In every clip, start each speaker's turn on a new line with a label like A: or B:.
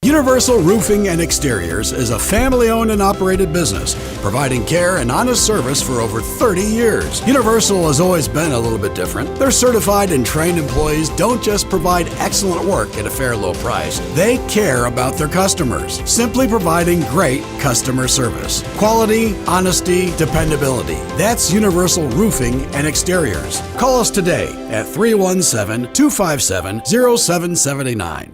A: Universal Roofing and Exteriors is a family-owned and operated business, providing care and honest service for over 30 years. Universal has always been a little bit different. Their certified and trained employees don't just provide excellent work at a fair low price. They care about their customers, simply providing great customer service. Quality, honesty, dependability. That's Universal Roofing and Exteriors. Call us today at 317-257-0779.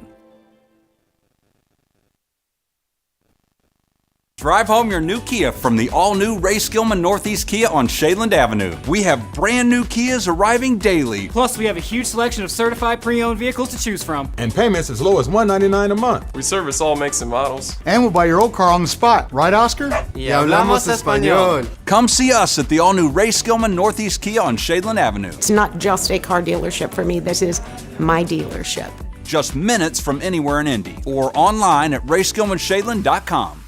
B: Drive home your new Kia from the all-new Ray Skillman Northeast Kia on Shadeland Avenue. We have brand new Kias arriving daily.
C: Plus, we have a huge selection of certified pre-owned vehicles to choose from.
D: And payments as low as $199 a month.
E: We service all makes and models.
F: And we'll buy your old car on the spot. Right, Oscar?
G: Y hablamos español.
B: Come see us at the all-new Ray Skillman Northeast Kia on Shadeland Avenue.
H: It's not just a car dealership for me. This is my dealership.
B: Just minutes from anywhere in Indy or online at rayskillmanshadeland.com.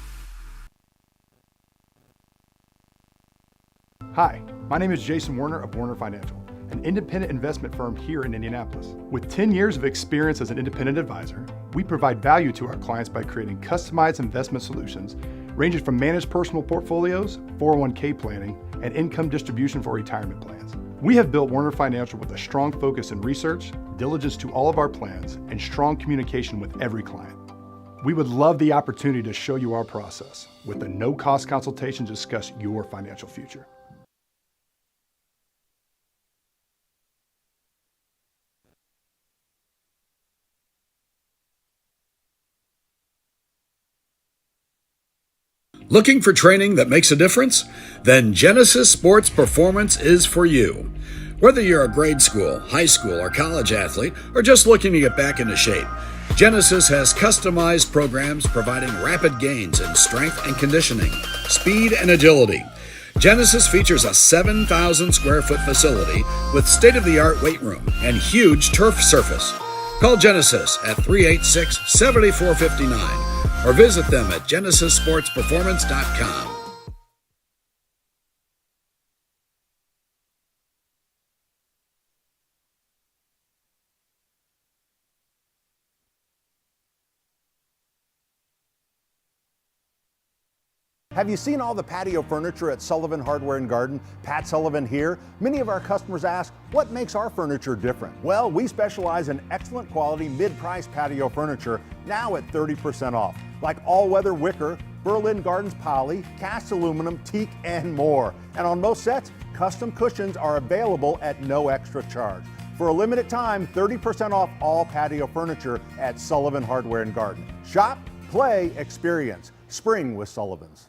I: Hi, my name is Jason Werner of Werner Financial, an independent investment firm here in Indianapolis. With 10 years of experience as an independent advisor, we provide value to our clients by creating customized investment solutions ranging from managed personal portfolios, 401k planning, and income distribution for retirement plans. We have built Werner Financial with a strong focus in research, diligence to all of our plans, and strong communication with every client. We would love the opportunity to show you our process with a no-cost consultation to discuss your financial future.
A: Looking for training that makes a difference? Then Genesis Sports Performance is for you. Whether you're a grade school, high school, or college athlete, or just looking to get back into shape, Genesis has customized programs providing rapid gains in strength and conditioning, speed and agility. Genesis features a 7,000 square foot facility with state-of-the-art weight room and huge turf surface. Call Genesis at 386-7459 or visit them at genesissportsperformance.com.
J: Have you seen all the patio furniture at Sullivan Hardware and Garden? Pat Sullivan here. Many of our customers ask, what makes our furniture different? Well, we specialize in excellent quality mid-price patio furniture, now at 30% off, like all-weather wicker, Berlin Gardens poly, cast aluminum, teak, and more. And on most sets, custom cushions are available at no extra charge. For a limited time, 30% off all patio furniture at Sullivan Hardware and Garden. Shop, play, experience. Spring with Sullivan's.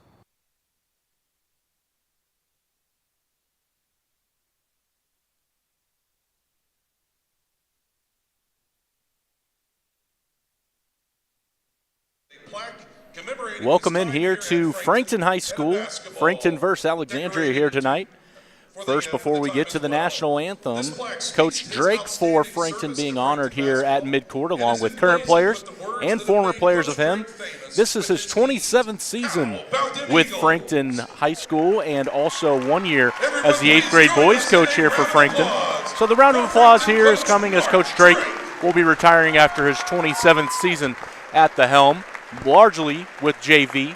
K: Welcome in here to Frankton High School. Frankton versus Alexandria here tonight. First, before we get to the national anthem, Coach Drake for Frankton being honored here at midcourt along with current players and former players of him. This is his 27th season with Frankton High School and also 1 year as the 8th grade boys coach here for Frankton. So the round of applause here is coming as Coach Drake will be retiring after his 27th season at the helm, largely with JV.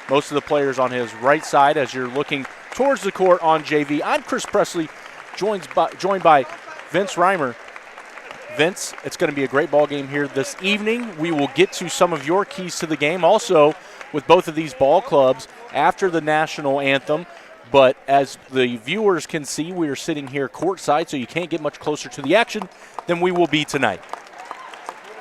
K: Most of the players on his right side as you're looking towards the court on JV. I'm Chris Presley, joined by Vince Reimer. Vince, it's going to be a great ball game here this evening. We will get to some of your keys to the game also with both of these ball clubs after the national anthem. But as the viewers can see, we are sitting here courtside, so you can't get much closer to the action than we will be tonight.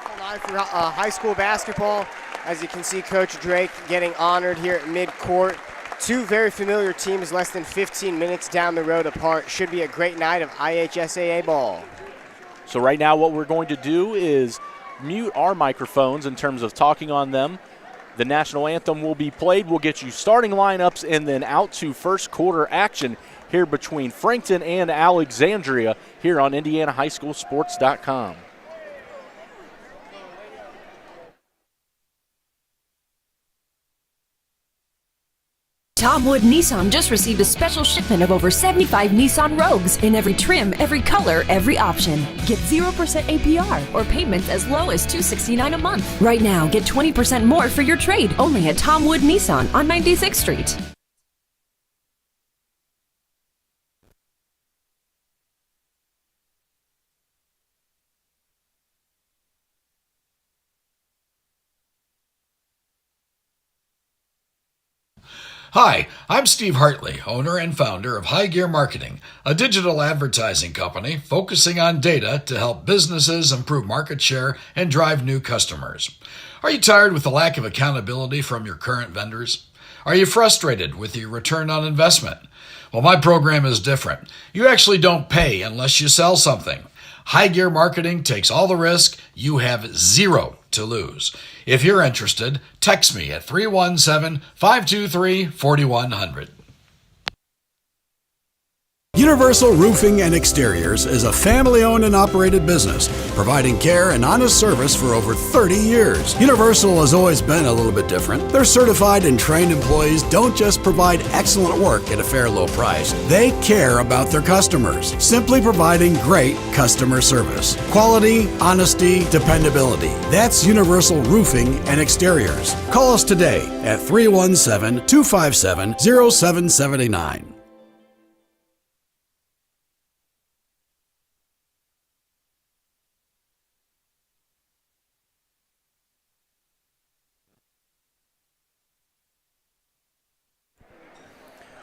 G: Beautiful night for high school basketball. As you can see, Coach Drake getting honored here at midcourt. Two very familiar teams less than 15 minutes down the road apart. Should be a great night of IHSAA ball.
K: So right now what we're going to do is mute our microphones in terms of talking on them. The national anthem will be played. We'll get you starting lineups and then out to first quarter action here between Frankton and Alexandria here on IndianaHighSchoolSports.com.
E: Tom Wood Nissan just received a special shipment of over 75 Nissan Rogues in every trim, every color, every option. Get 0% APR or payments as low as $269 a month. Right now, get 20% more for your trade only at Tom Wood Nissan on 96th Street.
A: Hi, I'm Steve Hartley, owner and founder of High Gear Marketing, a digital advertising company focusing on data to help businesses improve market share and drive new customers. Are you tired with the lack of accountability from your current vendors? Are you frustrated with your return on investment? Well, my program is different. You actually don't pay unless you sell something. High Gear Marketing takes all the risk. You have zero to lose. If you're interested, text me at 317-523-4100.
L: Universal Roofing and Exteriors is a family-owned and operated business, providing care and honest service for over 30 years. Universal has always been a little bit different. Their certified and trained employees don't just provide excellent work at a fair low price. They care about their customers, simply providing great customer service. Quality, honesty, dependability. That's Universal Roofing and Exteriors. Call us today at 317-257-0779.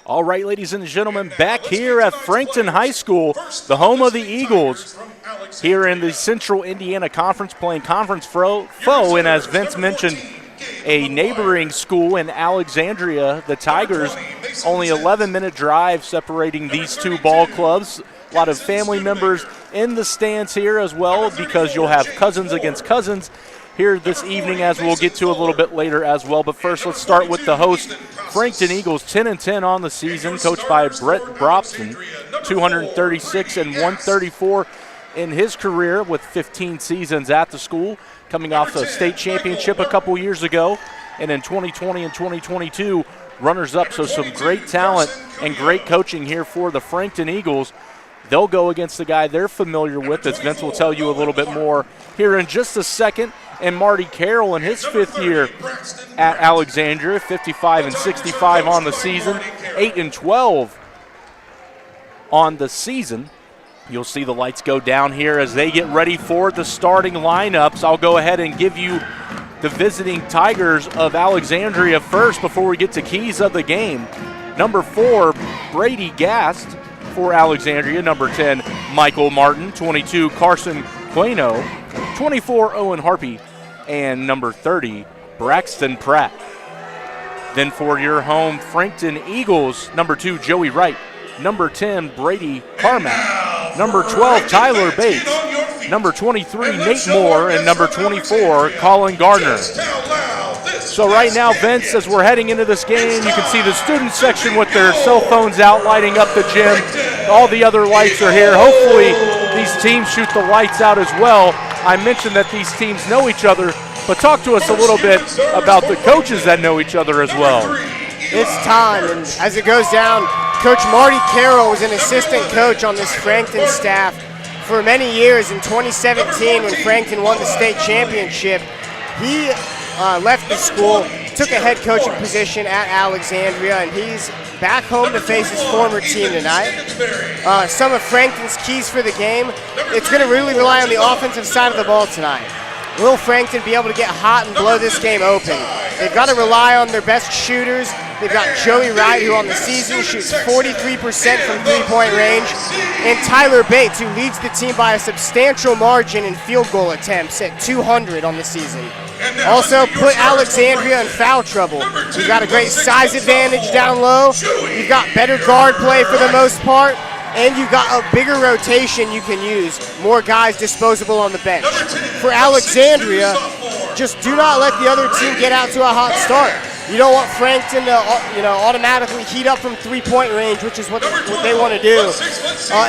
K: All right, ladies and gentlemen, back here at Frankton High School, the home of the Eagles, here in the Central Indiana Conference, playing conference foe, and as Vince mentioned, a neighboring school in Alexandria, the Tigers. Only 11-minute drive separating these two ball clubs. A lot of family members in the stands here as well, because you'll have cousins against cousins here this evening, as we'll get to a little bit later as well. But first, let's start with the host, Frankton Eagles, 10-10 on the season, coached by Brett Brobson, 236 and 134 in his career with 15 seasons at the school, coming off the state championship a couple years ago, and in 2020 and 2022, runners-up. So some great talent and great coaching here for the Frankton Eagles. They'll go against the guy they're familiar with, as Vince will tell you a little bit more here in just a second. And Marty Carroll in his fifth year at Alexandria, 55 and 65 on the season, 8 and 12 on the season. You'll see the lights go down here as they get ready for the starting lineups. I'll go ahead and give you the visiting Tigers of Alexandria first before we get to keys of the game. Number 4, Brady Gast for Alexandria. Number 10, Michael Martin. 22, Carson Queno. 24, Owen Harpy. And number 30, Braxton Pratt. Then for your home Frankton Eagles, number 2, Joey Wright. Number 10, Brady Carmack. Number 12, Tyler Bates. Number 23, Nate Moore. And number 24, Colin Gardner. So right now, Vince, as we're heading into this game, you can see the student section with their cell phones out lighting up the gym. All the other lights are here. Hopefully these teams shoot the lights out as well. I mentioned that these teams know each other, but talk to us a little bit about the coaches that know each other as well.
G: It's time, and as it goes down, Coach Marty Carroll was an assistant coach on this Frankton staff for many years. In 2017, when Frankton won the state championship, he left the school, took a head coaching position at Alexandria, and he's back home to face his former team tonight. Some of Frankton's keys for the game, it's going to really rely on the offensive side of the ball tonight. Will Frankton be able to get hot and blow this game open? They've got to rely on their best shooters. They've got Joey Wright, who on the season shoots 43% from three-point range, and Tyler Bates, who leads the team by a substantial margin in field goal attempts at 200 on the season. Also put Alexandria in foul trouble. You've got a great size advantage down low. You've got better guard play for the most part. And you've got a bigger rotation you can use. More guys disposable on the bench. For Alexandria, just do not let the other team get out to a hot start. You don't want Frankton to automatically heat up from three-point range, which is what they want to do.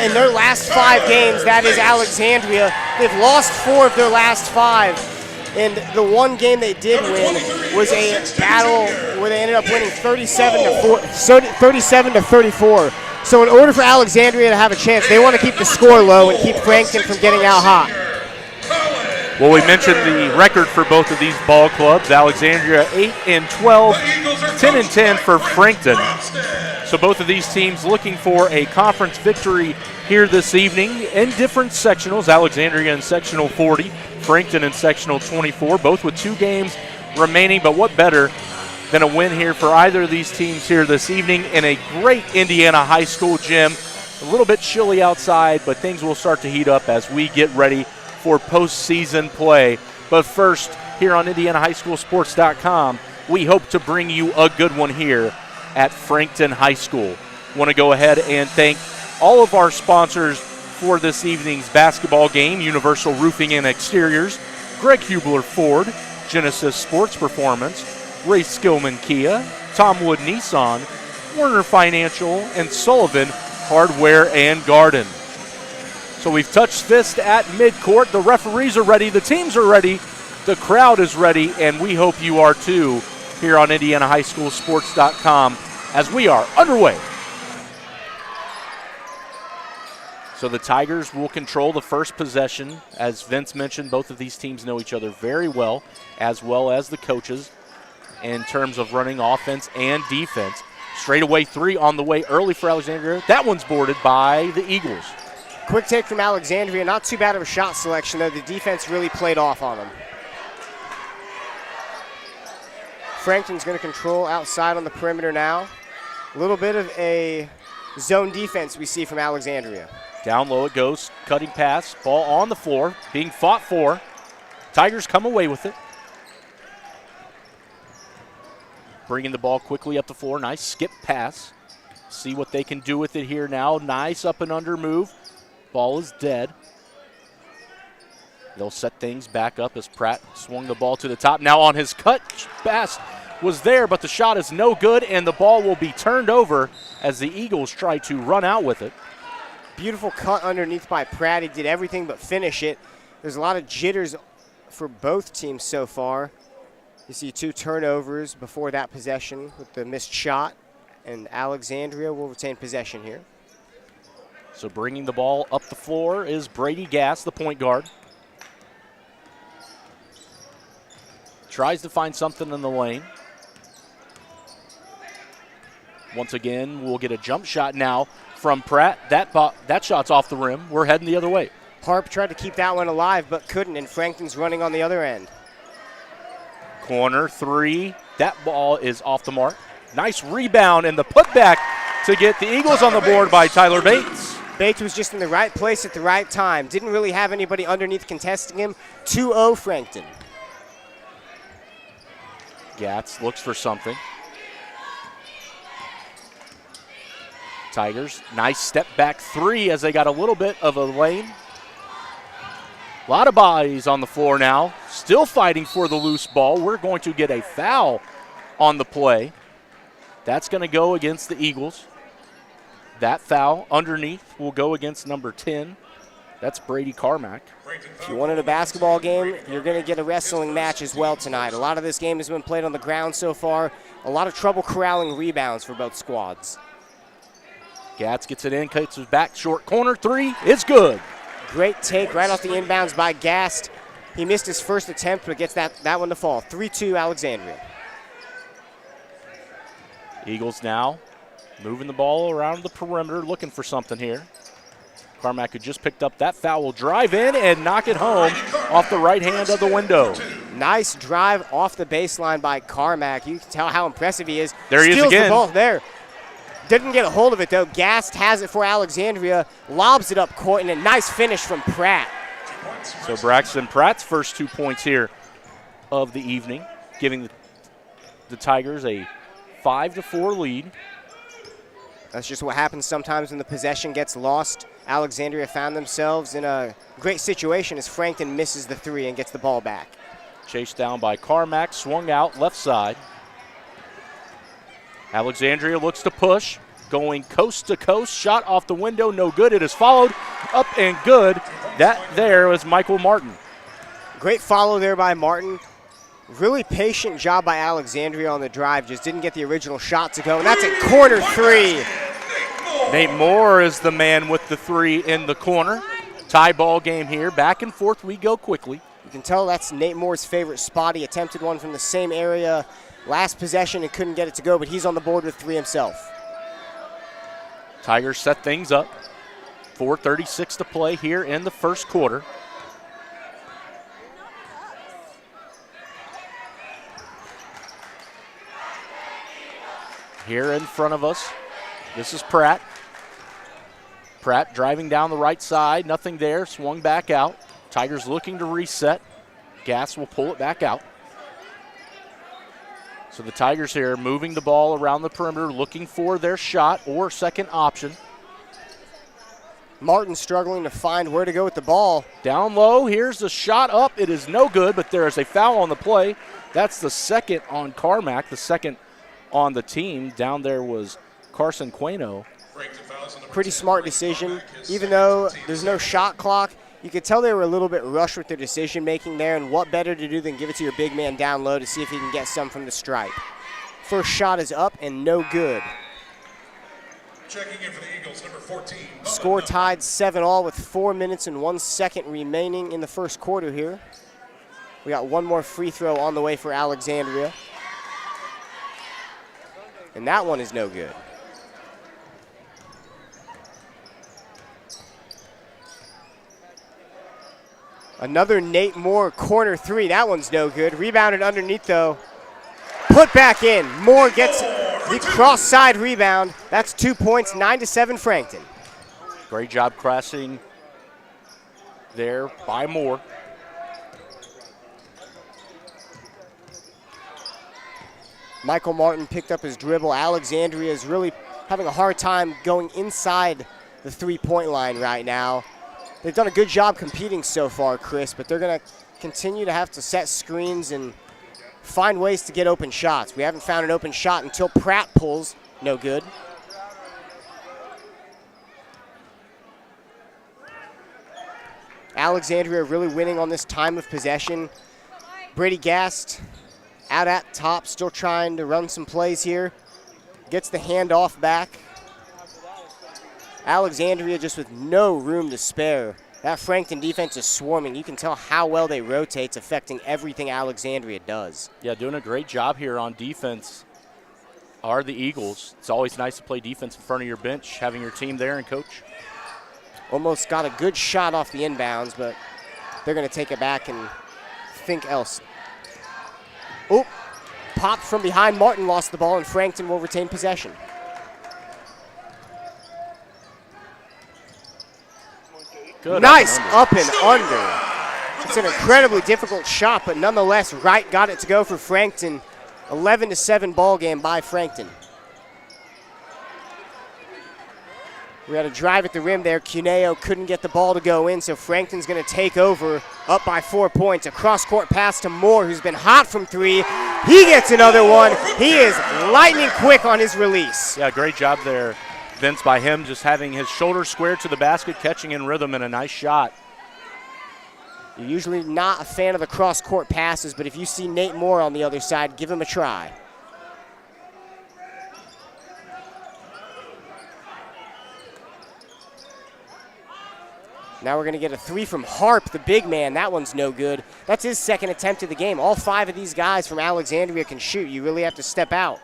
G: In their last 5 games, that is Alexandria, they've lost 4 of their last 5. And the one game they did win was a battle where they ended up winning 37 to 34. So in order for Alexandria to have a chance, they want to keep the score low and keep Frankton from getting out hot.
K: Well, we mentioned the record for both of these ball clubs. Alexandria 8-12, 10-10 for Frankton. So both of these teams looking for a conference victory here this evening in different sectionals. Alexandria in sectional 40, Frankton in sectional 24, both with 2 games remaining. But what better than a win here for either of these teams here this evening in a great Indiana high school gym. A little bit chilly outside, but things will start to heat up as we get ready for postseason play. But first, here on IndianaHighSchoolSports.com, we hope to bring you a good one here at Frankton High School. Want to go ahead and thank all of our sponsors for this evening's basketball game: Universal Roofing and Exteriors, Greg Hubler Ford, Genesis Sports Performance, Ray Skillman Kia, Tom Wood Nissan, Werner Financial, and Sullivan Hardware and Garden. So we've touched fist at midcourt. The referees are ready. The teams are ready. The crowd is ready, and we hope you are too here on IndianaHighSchoolSports.com as we are underway. So the Tigers will control the first possession. As Vince mentioned, both of these teams know each other very well as the coaches in terms of running offense and defense. Straightaway 3 on the way early for Alexandria. That one's boarded by the Eagles.
G: Quick take from Alexandria. Not too bad of a shot selection, though. The defense really played off on them. Frankton's going to control outside on the perimeter now. A little bit of a zone defense we see from Alexandria.
K: Down low it goes. Cutting pass. Ball on the floor. Being fought for. Tigers come away with it. Bringing the ball quickly up the floor. Nice skip pass. See what they can do with it here now. Nice up and under move. Ball is dead. They'll set things back up as Pratt swung the ball to the top. Now on his cut pass was there, but the shot is no good, and the ball will be turned over as the Eagles try to run out with it.
G: Beautiful cut underneath by Pratt. He did everything but finish it. There's a lot of jitters for both teams so far. You see 2 turnovers before that possession with the missed shot, and Alexandria will retain possession here.
K: So bringing the ball up the floor is Brady Gass, the point guard. Tries to find something in the lane. Once again, we'll get a jump shot now from Pratt. That shot's off the rim. We're heading the other way.
G: Harp tried to keep that one alive but couldn't, and Frankton's running on the other end.
K: Corner 3. That ball is off the mark. Nice rebound and the putback to get the Eagles on the board by Tyler Bates.
G: Bates was just in the right place at the right time. Didn't really have anybody underneath contesting him. 2-0 Frankton.
K: Gatz looks for something. Tigers, nice step back 3 as they got a little bit of a lane. A lot of bodies on the floor now. Still fighting for the loose ball. We're going to get a foul on the play. That's going to go against the Eagles. That foul underneath will go against number 10. That's Brady Carmack.
G: If you wanted a basketball game, you're going to get a wrestling match as well tonight. A lot of this game has been played on the ground so far. A lot of trouble corralling rebounds for both squads.
K: Gatz gets it in, cuts his back, short corner 3. It's good.
G: Great take right off the inbounds by Gast. He missed his first attempt, but gets that one to fall. 3-2 Alexandria.
K: Eagles now moving the ball around the perimeter, looking for something here. Carmack, who just picked up that foul, will drive in and knock it home off the right hand of the window.
G: Nice drive off the baseline by Carmack. You can tell how impressive he is.
K: There he is again.
G: Steals the ball there. Didn't get a hold of it, though. Gast has it for Alexandria, lobs it up court, and a nice finish from Pratt.
K: So Braxton Pratt's first 2 points here of the evening, giving the Tigers a 5-4 lead.
G: That's just what happens sometimes when the possession gets lost. Alexandria found themselves in a great situation as Frankton misses the 3 and gets the ball back.
K: Chased down by Carmack, swung out left side. Alexandria looks to push, going coast to coast, shot off the window, no good. It is followed up and good. That there was Michael Martin.
G: Great follow there by Martin. Really patient job by Alexandria on the drive. Just didn't get the original shot to go, and that's a corner three.
K: Nate Moore is the man with the three in the corner. Tie ball game here. Back and forth we go quickly.
G: You can tell that's Nate Moore's favorite spot. He attempted one from the same area last possession and couldn't get it to go, but he's on the board with three himself.
K: Tigers set things up. 4:36 to play here in the first quarter. Here in front of us, this is Pratt. Pratt driving down the right side, nothing there, swung back out. Tigers looking to reset. Gass will pull it back out. So the Tigers here moving the ball around the perimeter, looking for their shot or second option.
G: Martin struggling to find where to go with the ball.
K: Down low, here's the shot up. It is no good, but there is a foul on the play. That's the second on Carmack, the second on the team. Down there was Carson Queno.
G: Pretty smart decision. Even though there's no shot clock, you could tell they were a little bit rushed with their decision making there, and what better to do than give it to your big man down low to see if he can get some from the stripe. First shot is up and no good.
M: Checking in for the Eagles, number 14.
G: Score tied 7-all with 4 minutes and 1 second remaining in the first quarter here. We got one more free throw on the way for Alexandria. And that one is no good. Another Nate Moore corner three. That one's no good. Rebounded underneath, though. Put back in. Moore gets the cross-side rebound. That's 2 points, 9-7 Frankton.
K: Great job crossing there by Moore.
G: Michael Martin picked up his dribble. Alexandria is really having a hard time going inside the three-point line right now. They've done a good job competing so far, Chris, but they're going to continue to have to set screens and find ways to get open shots. We haven't found an open shot until Pratt pulls. No good. Alexandria really winning on this time of possession. Brady Gast out at top, still trying to run some plays here. Gets the handoff back. Alexandria just with no room to spare. That Frankton defense is swarming. You can tell how well they rotate. It's affecting everything Alexandria does.
K: Yeah, doing a great job here on defense are the Eagles. It's always nice to play defense in front of your bench, having your team there and coach.
G: Almost got a good shot off the inbounds, but they're going to take it back and think else. Oh, popped from behind. Martin lost the ball, and Frankton will retain possession.
K: Good
G: nice up and under. It's an incredibly difficult shot, but nonetheless, Wright got it to go for Frankton. 11-7 ball game by Frankton. We had a drive at the rim there. Cuneo couldn't get the ball to go in, so Frankton's going to take over, up by 4 points. A cross-court pass to Moore, who's been hot from three. He gets another one. He is lightning quick on his release.
K: Yeah, great job there, Vince, by him just having his shoulder squared to the basket, catching in rhythm, and a nice shot.
G: You're usually not a fan of the cross-court passes, but if you see Nate Moore on the other side, give him a try. Now we're going to get a three from Harp, the big man. That one's no good. That's his second attempt of the game. All five of these guys from Alexandria can shoot. You really have to step out.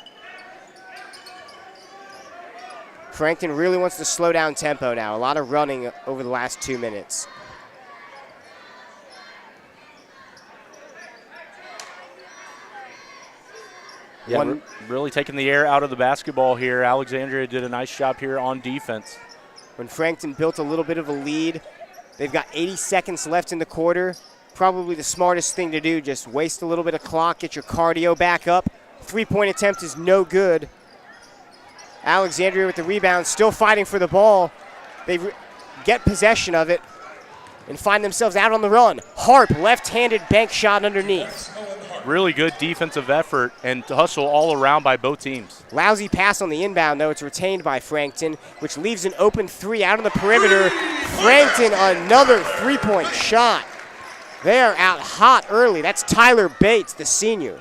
G: Frankton really wants to slow down tempo now. A lot of running over the last 2 minutes.
K: Yeah, really taking the air out of the basketball here. Alexandria did a nice job here on defense.
G: When Frankton built a little bit of a lead, they've got 80 seconds left in the quarter. Probably the smartest thing to do, just waste a little bit of clock, get your cardio back up. Three-point attempt is no good. Alexandria with the rebound, still fighting for the ball. They get possession of it and find themselves out on the run. Harp, left-handed bank shot underneath.
K: Really good defensive effort and hustle all around by both teams.
G: Lousy pass on the inbound, though. It's retained by Frankton, which leaves an open three out on the perimeter. Frankton, another three-point shot. They are out hot early. That's Tyler Bates, the senior.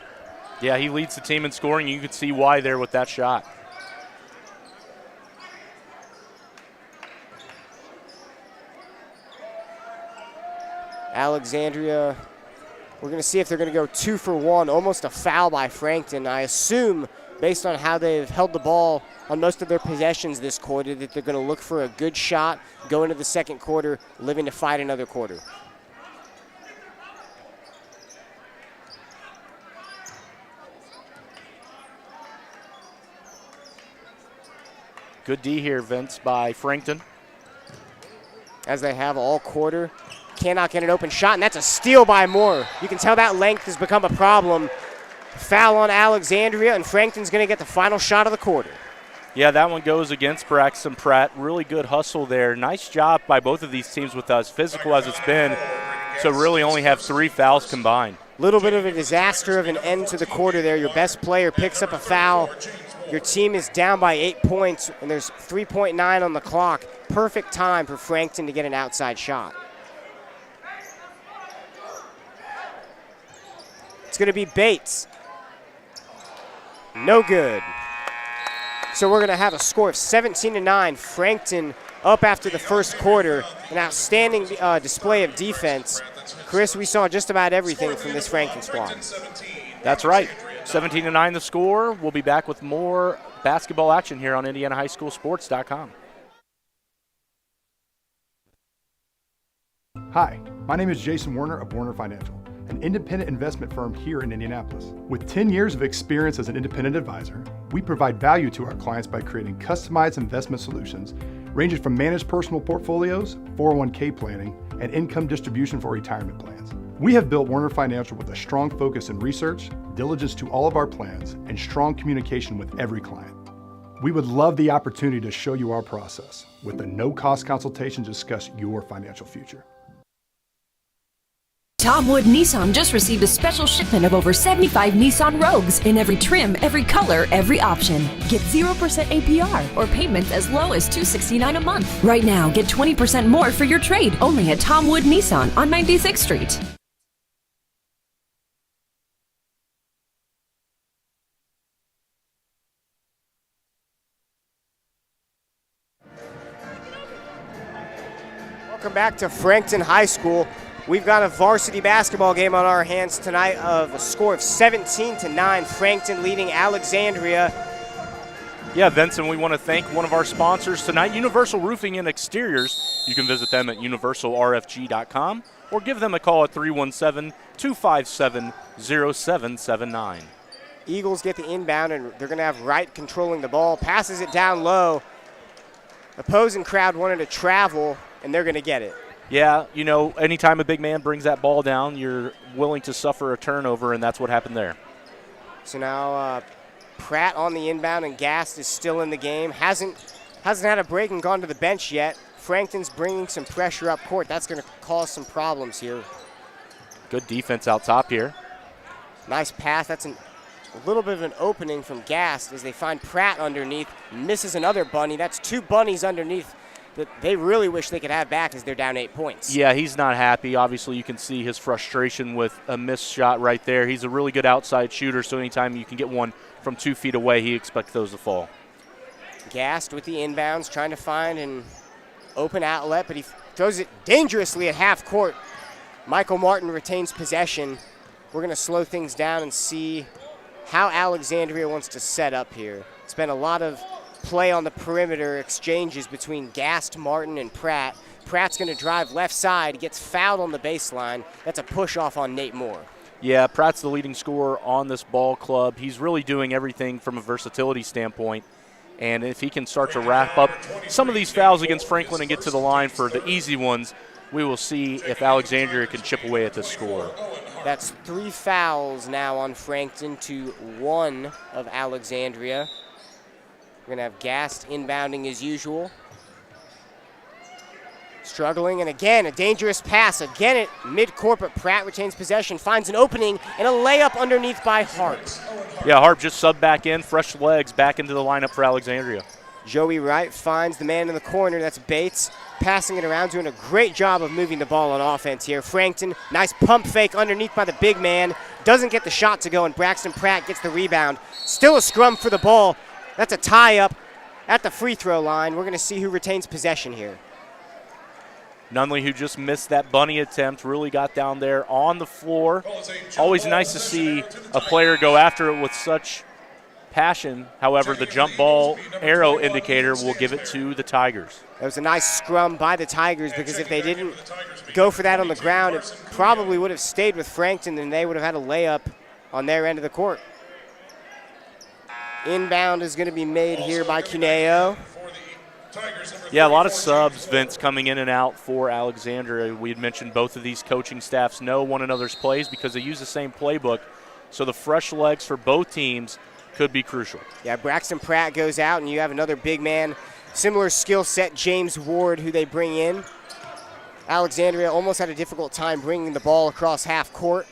K: Yeah, he leads the team in scoring. You can see why there with that shot.
G: Alexandria, we're going to see if they're going to go 2 for 1, almost a foul by Frankton. I assume, based on how they've held the ball on most of their possessions this quarter, that they're going to look for a good shot, go into the second quarter, living to fight another quarter.
K: Good D here, Vince, by Frankton.
G: As they have all quarter. Cannot get an open shot, and that's a steal by Moore. You can tell that length has become a problem. Foul on Alexandria, and Frankton's going to get the final shot of the quarter.
K: Yeah, that one goes against Braxton Pratt. Really good hustle there. Nice job by both of these teams with as physical as it's been to really only have 3 fouls combined.
G: Little bit of a disaster of an end to the quarter there. Your best player picks up a foul. Your team is down by 8 points, and there's 3.9 on the clock. Perfect time for Frankton to get an outside shot. It's going to be Bates. No good. So we're going to have a score of 17-9. Frankton up after the first quarter. An outstanding display of defense. Chris, we saw just about everything from this Frankton squad.
K: That's right. 17-9 the score. We'll be back with more basketball action here on IndianaHighSchoolSports.com.
I: Hi, my name is Jason Werner of Werner Financial, an independent investment firm here in Indianapolis. With 10 years of experience as an independent advisor, we provide value to our clients by creating customized investment solutions ranging from managed personal portfolios, 401k planning, and income distribution for retirement plans. We have built Werner Financial with a strong focus in research, diligence to all of our plans, and strong communication with every client. We would love the opportunity to show you our process with a no-cost consultation to discuss your financial future.
E: Tom Wood Nissan just received a special shipment of over 75 Nissan Rogues in every trim, every color, every option. Get 0% APR or payments as low as $269 a month. Right now, get 20% more for your trade only at Tom Wood Nissan on 96th Street.
G: Welcome back to Frankton High School. We've got a varsity basketball game on our hands tonight of a score of 17-9. Frankton leading Alexandria.
K: Yeah, Vincent, we want to thank one of our sponsors tonight, Universal Roofing and Exteriors. You can visit them at universalrfg.com or give them a call at 317-257-0779.
G: Eagles get the inbound, and they're going to have Wright controlling the ball. Passes it down low. Opposing crowd wanted to travel, and they're going to get it.
K: Yeah, you know, anytime a big man brings that ball down, you're willing to suffer a turnover, and that's what happened there.
G: So now Pratt on the inbound, and Gast is still in the game. Hasn't had a break and gone to the bench yet. Frankton's bringing some pressure up court. That's going to cause some problems here.
K: Good defense out top here.
G: Nice pass. That's a little bit of an opening from Gast as they find Pratt underneath. Misses another bunny. That's 2 bunnies underneath that they really wish they could have back as they're down 8 points.
K: Yeah, he's not happy. Obviously, you can see his frustration with a missed shot right there. He's a really good outside shooter, so anytime you can get one from 2 feet away, he expects those to fall.
G: Gast with the inbounds, trying to find an open outlet, but he throws it dangerously at half court. Michael Martin retains possession. We're going to slow things down and see how Alexandria wants to set up here. It's been a lot of play on the perimeter exchanges between Gast, Martin, and Pratt. Pratt's going to drive left side. He gets fouled on the baseline. That's a push off on Nate Moore.
K: Yeah, Pratt's the leading scorer on this ball club. He's really doing everything from a versatility standpoint. And if he can start to wrap up some of these fouls against Franklin and get to the line for the easy ones, we will see if Alexandria can chip away at this score.
G: That's 3 fouls now on Frankton to 1 of Alexandria. We're going to have Gast inbounding as usual. Struggling, and again, a dangerous pass. Again at midcourt, but Pratt retains possession, finds an opening, and a layup underneath by Harp.
K: Yeah, Harp just subbed back in, fresh legs back into the lineup for Alexandria.
G: Joey Wright finds the man in the corner. That's Bates. Passing it around, doing a great job of moving the ball on offense here. Frankton, nice pump fake underneath by the big man. Doesn't get the shot to go, and Braxton Pratt gets the rebound. Still a scrum for the ball. That's a tie-up at the free throw line. We're going to see who retains possession here.
K: Nunley, who just missed that bunny attempt, really got down there on the floor. Always nice to see a player go after it with such passion. However, the jump ball arrow indicator will give it to the Tigers.
G: That was a nice scrum by the Tigers, because if they didn't go for that on the ground, it probably would have stayed with Frankton, and they would have had a layup on their end of the court. Inbound is going to be made here by Cuneo.
K: Yeah, a lot of subs, Vince, coming in and out for Alexandria. We had mentioned both of these coaching staffs know one another's plays because they use the same playbook. So the fresh legs for both teams could be crucial.
G: Yeah, Braxton Pratt goes out, and you have another big man, similar skill set, James Ward, who they bring in. Alexandria almost had a difficult time bringing the ball across half court.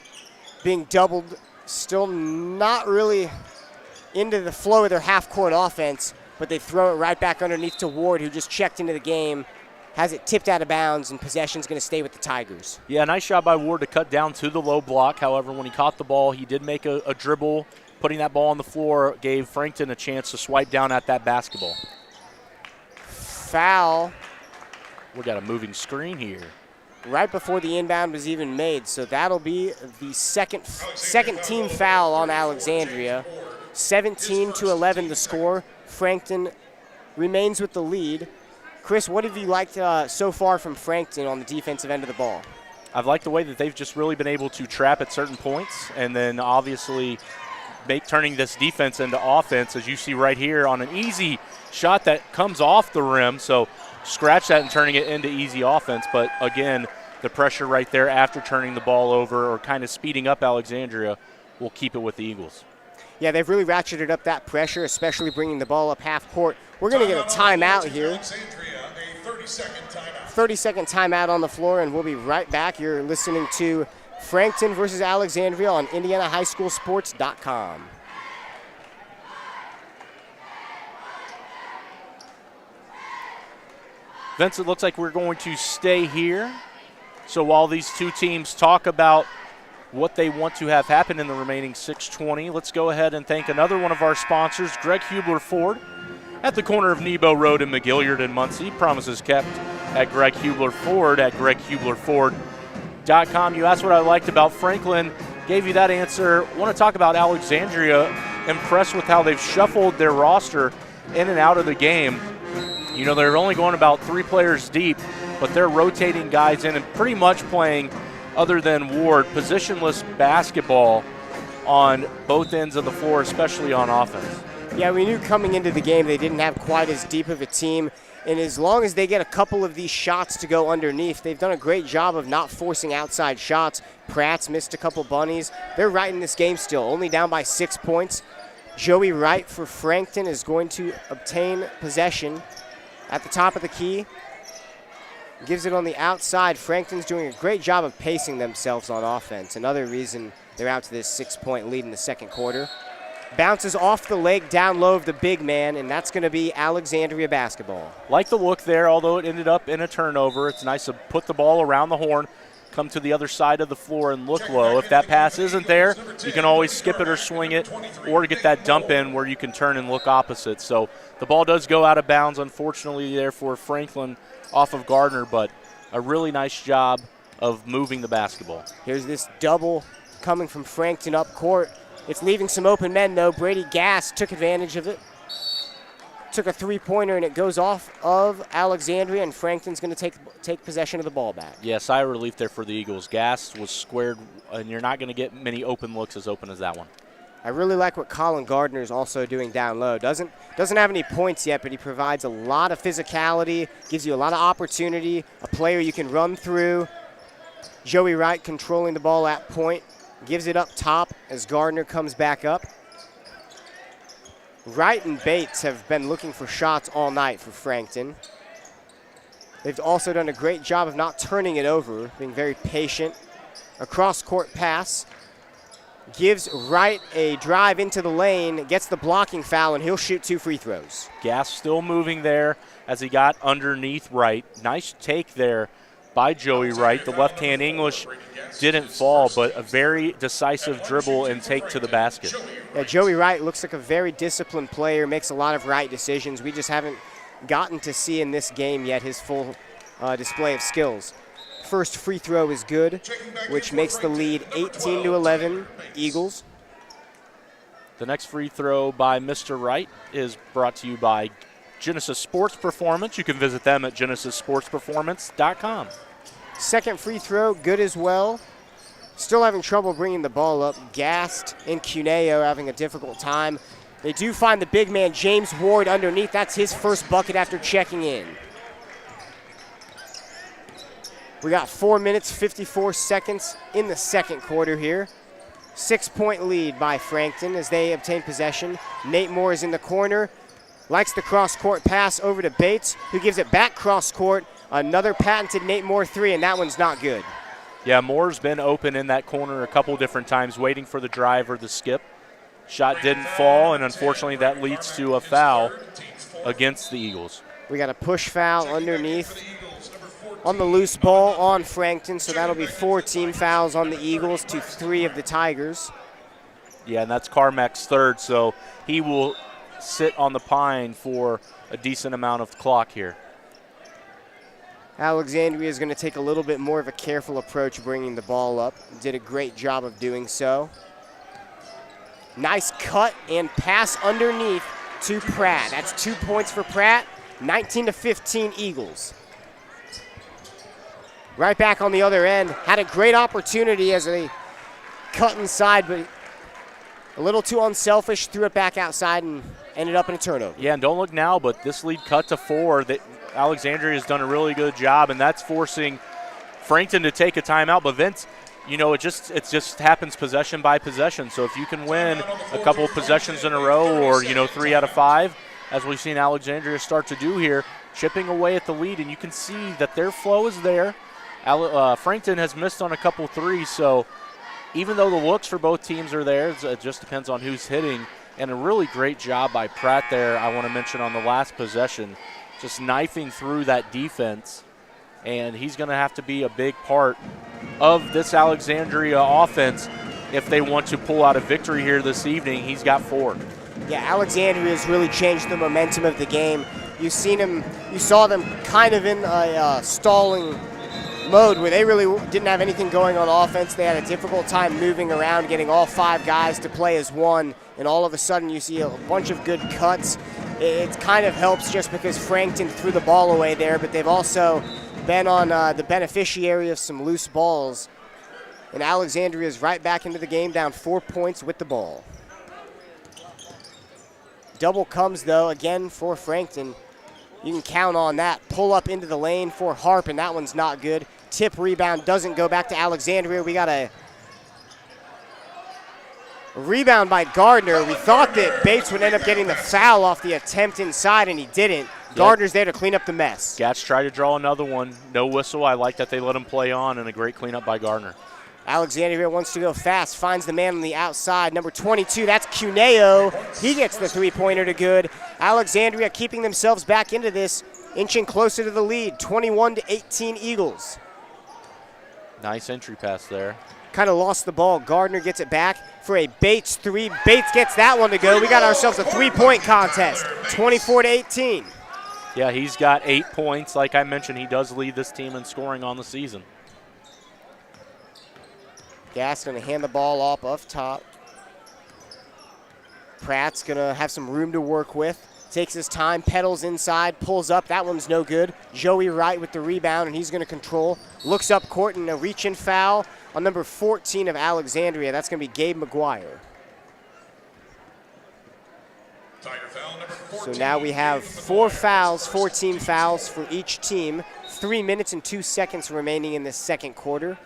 G: Being doubled, still not really into the flow of their half court offense, but they throw it right back underneath to Ward, who just checked into the game, has it tipped out of bounds, and possession's going to stay with the Tigers.
K: Yeah, nice job by Ward to cut down to the low block. However, when he caught the ball, he did make a dribble. Putting that ball on the floor gave Frankton a chance to swipe down at that basketball.
G: Foul.
K: We got a moving screen here.
G: Right before the inbound was even made, so that'll be the second team foul on Alexandria. 17-11 the score. Frankton remains with the lead. Chris, what have you liked so far from Frankton on the defensive end of the ball?
K: I've liked the way that they've just really been able to trap at certain points, and then obviously turning this defense into offense, as you see right here on an easy shot that comes off the rim. So scratch that and turning it into easy offense. But again, the pressure right there after turning the ball over or kind of speeding up Alexandria will keep it with the Eagles.
G: Yeah, they've really ratcheted up that pressure, especially bringing the ball up half court. We're going to get a timeout here. 30-second timeout on the floor, and we'll be right back. You're listening to Frankton versus Alexandria on IndianaHighSchoolSports.com.
K: Vince, it looks like we're going to stay here. So while these two teams talk about what they want to have happen in the remaining 6:20, let's go ahead and thank another one of our sponsors, Greg Hubler Ford, at the corner of Nebo Road in McGilliard and Muncie. Promises kept at Greg Hubler Ford at GregHublerFord.com. You asked what I liked about Franklin, gave you that answer. I want to talk about Alexandria. Impressed with how they've shuffled their roster in and out of the game. You know, they're only going about 3 players deep, but they're rotating guys in and pretty much playing, other than Ward, positionless basketball on both ends of the floor, especially on offense.
G: Yeah, we knew coming into the game they didn't have quite as deep of a team, and as long as they get a couple of these shots to go underneath, they've done a great job of not forcing outside shots. Pratt's missed a couple bunnies. They're right in this game still, only down by 6 points. Joey Wright for Frankton is going to obtain possession at the top of the key. Gives it on the outside. Frankton's doing a great job of pacing themselves on offense. Another reason they're out to this 6-point lead in the second quarter. Bounces off the leg down low of the big man, and that's going to be Alexandria basketball.
K: Like the look there, although it ended up in a turnover. It's nice to put the ball around the horn, come to the other side of the floor and look low. If that pass isn't there, you can always skip it or swing it, or get that dump in where you can turn and look opposite. So the ball does go out of bounds, unfortunately, there for Franklin off of Gardner, but a really nice job of moving the basketball.
G: Here's this double coming from Frankton up court. It's leaving some open men, though. Brady Gass took advantage of it. Took a three-pointer, and it goes off of Alexandria, and Frankton's going to take possession of the ball back.
K: Yeah, sigh of relief there for the Eagles. Gass was squared, and you're not going to get many open looks as open as that one.
G: I really like what Colin Gardner is also doing down low. Doesn't have any points yet, but he provides a lot of physicality, gives you a lot of opportunity, a player you can run through. Joey Wright controlling the ball at point, gives it up top as Gardner comes back up. Wright and Bates have been looking for shots all night for Frankton. They've also done a great job of not turning it over, being very patient. A cross-court pass gives Wright a drive into the lane, gets the blocking foul, and he'll shoot 2 free throws.
K: Gass still moving there as he got underneath Wright. Nice take there by Joey Wright. The left-hand English didn't fall, but a very decisive dribble and take to the basket.
G: Yeah, Joey Wright looks like a very disciplined player, makes a lot of right decisions. We just haven't gotten to see in this game yet his full display of skills. First free throw is good, which makes the lead 18-11 Eagles.
K: The next free throw by Mr. Wright is brought to you by Genesis Sports Performance. You can visit them at genesissportsperformance.com.
G: Second free throw, good as well. Still having trouble bringing the ball up. Gast and Cuneo having a difficult time. They do find the big man, James Ward, underneath. That's his first bucket after checking in. We got 4 minutes, 54 seconds in the second quarter here. 6-point lead by Frankton as they obtain possession. Nate Moore is in the corner. Likes the cross-court pass over to Bates, who gives it back cross-court. Another patented Nate Moore 3, and that one's not good.
K: Yeah, Moore's been open in that corner a couple different times, waiting for the drive or the skip. Shot didn't fall, and unfortunately that leads to a foul against the Eagles.
G: We got a push foul underneath on the loose ball on Frankton, so that'll be 4 team fouls on the Eagles to 3 of the Tigers.
K: Yeah, and that's Carmack's third, so he will sit on the pine for a decent amount of clock here.
G: Alexandria is going to take a little bit more of a careful approach bringing the ball up. Did a great job of doing so. Nice cut and pass underneath to Pratt. That's 2 points for Pratt, 19-15 Eagles. Right back on the other end. Had a great opportunity as they cut inside, but a little too unselfish, threw it back outside and ended up in a turnover.
K: Yeah, and don't look now, but this lead cut to 4. That Alexandria has done a really good job, and that's forcing Frankton to take a timeout. But Vince, you know, it just happens possession by possession. So if you can win a couple of possessions in a row, or 3 out of 5, as we've seen Alexandria start to do here, chipping away at the lead, and you can see that their flow is there. Frankton has missed on a couple threes, so even though the looks for both teams are there, it just depends on who's hitting. And a really great job by Pratt there, I want to mention, on the last possession, just knifing through that defense. And he's going to have to be a big part of this Alexandria offense if they want to pull out a victory here this evening. He's got 4.
G: Yeah, Alexandria has really changed the momentum of the game. You saw them kind of in a stalling mode where they really didn't have anything going on offense. They had a difficult time moving around, getting all 5 guys to play as one, and all of a sudden you see a bunch of good cuts. It kind of helps just because Frankton threw the ball away there, but they've also been on the beneficiary of some loose balls. And Alexandria is right back into the game, down 4 points with the ball. Double comes, though, again for Frankton. You can count on that. Pull up into the lane for Harp, and that one's not good. Tip rebound doesn't go back to Alexandria. We got a rebound by Gardner. We thought that Bates would end up getting the foul off the attempt inside, and he didn't. Gardner's there to clean up the mess.
K: Gats tried to draw another one. No whistle. I like that they let him play on, and a great cleanup by Gardner.
G: Alexandria wants to go fast, finds the man on the outside, number 22, that's Cuneo. He gets the three-pointer to good. Alexandria keeping themselves back into this, inching closer to the lead, 21-18 Eagles.
K: Nice entry pass there.
G: Kind of lost the ball. Gardner gets it back for a Bates 3. Bates gets that one to go. We got ourselves a three-point contest, 24-18.
K: Yeah, he's got 8 points. Like I mentioned, he does lead this team in scoring on the season.
G: Gass going to hand the ball off top. Pratt's going to have some room to work with. Takes his time, pedals inside, pulls up. That one's no good. Joey Wright with the rebound, and he's going to control. Looks up court, and a reach-in foul on number 14 of Alexandria. That's going to be Gabe McGuire. So now we have 4 fouls, 4 team fouls for each team. 3 minutes and 2 seconds remaining in this second quarter.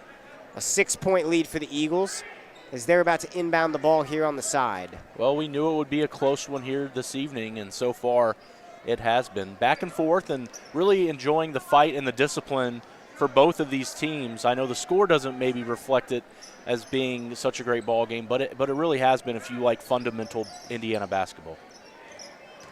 G: A 6-point lead for the Eagles as they're about to inbound the ball here on the side.
K: Well, we knew it would be a close one here this evening, and so far it has been. Back and forth, and really enjoying the fight and the discipline for both of these teams. I know the score doesn't maybe reflect it as being such a great ball game, but it really has been if you like fundamental Indiana basketball.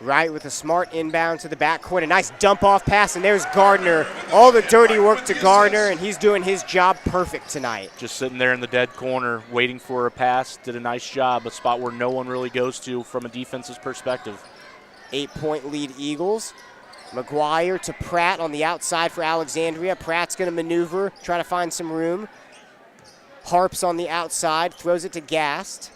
G: Wright with a smart inbound to the backcourt, a nice dump-off pass, and there's Gardner. All the dirty work to Gardner, and he's doing his job perfect tonight.
K: Just sitting there in the dead corner, waiting for a pass, did a nice job, a spot where no one really goes to from a defense's perspective.
G: 8-point lead Eagles. McGuire to Pratt on the outside for Alexandria. Pratt's going to maneuver, try to find some room. Harps on the outside, throws it to Gast.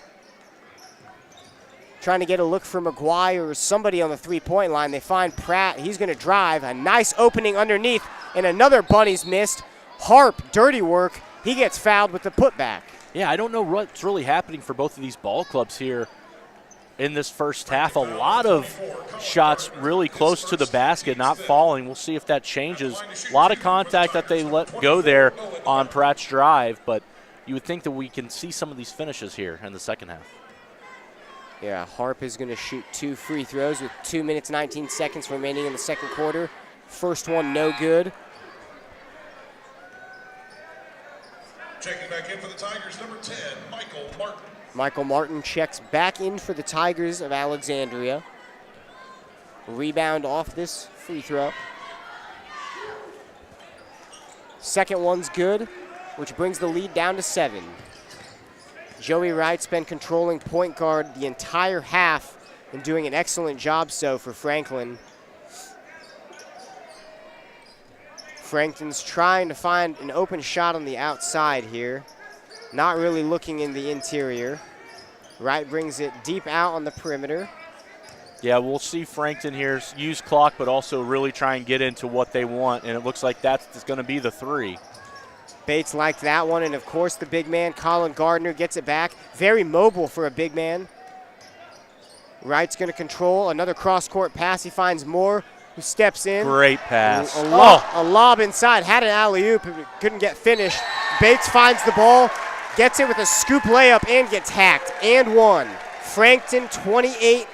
G: Trying to get a look for McGuire or somebody on the three-point line. They find Pratt. He's going to drive. A nice opening underneath, and another bunny's missed. Harp, dirty work. He gets fouled with the putback.
K: Yeah, I don't know what's really happening for both of these ball clubs here in this first half. A lot of shots really close to the basket, not falling. We'll see if that changes. A lot of contact that they let go there on Pratt's drive, but you would think that we can see some of these finishes here in the second half.
G: Yeah, Harp is going to shoot 2 free throws with 2 minutes, 19 seconds remaining in the second quarter. First one, no good.
M: Checking back in for the Tigers, number 10, Michael Martin.
G: Michael Martin checks back in for the Tigers of Alexandria. Rebound off this free throw. Second one's good, which brings the lead down to 7. Joey Wright's been controlling point guard the entire half and doing an excellent job so for Franklin. Frankton's trying to find an open shot on the outside here. Not really looking in the interior. Wright brings it deep out on the perimeter.
K: Yeah, we'll see Frankton here use clock, but also really try and get into what they want, and it looks like that's going to be the 3.
G: Bates liked that one, and of course the big man, Colin Gardner, gets it back. Very mobile for a big man. Wright's going to control. Another cross-court pass. He finds Moore, who steps in.
K: Great pass.
G: A lob inside. Had an alley-oop, but couldn't get finished. Bates finds the ball, gets it with a scoop layup, and gets hacked. And one. Frankton 28,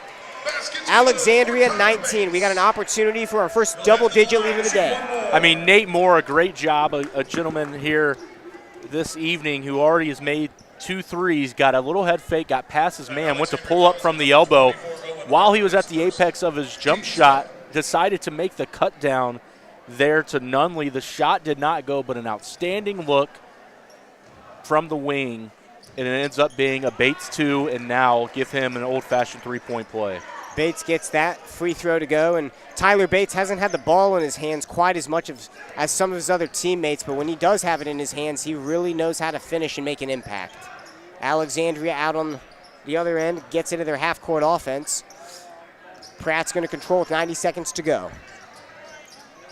G: Alexandria 19. We got an opportunity for our first double-digit lead of the day.
K: I mean, Nate Moore, a great job, a gentleman here this evening who already has made 2 threes, got a little head fake, got past his man, went to pull up from the elbow. While he was at the apex of his jump shot, decided to make the cut down there to Nunley. The shot did not go, but an outstanding look from the wing, and it ends up being a Bates 2, and now give him an old-fashioned three-point play.
G: Bates gets that free throw to go, and Tyler Bates hasn't had the ball in his hands quite as much as some of his other teammates, but when he does have it in his hands, he really knows how to finish and make an impact. Alexandria out on the other end, gets into their half-court offense. Pratt's going to control with 90 seconds to go.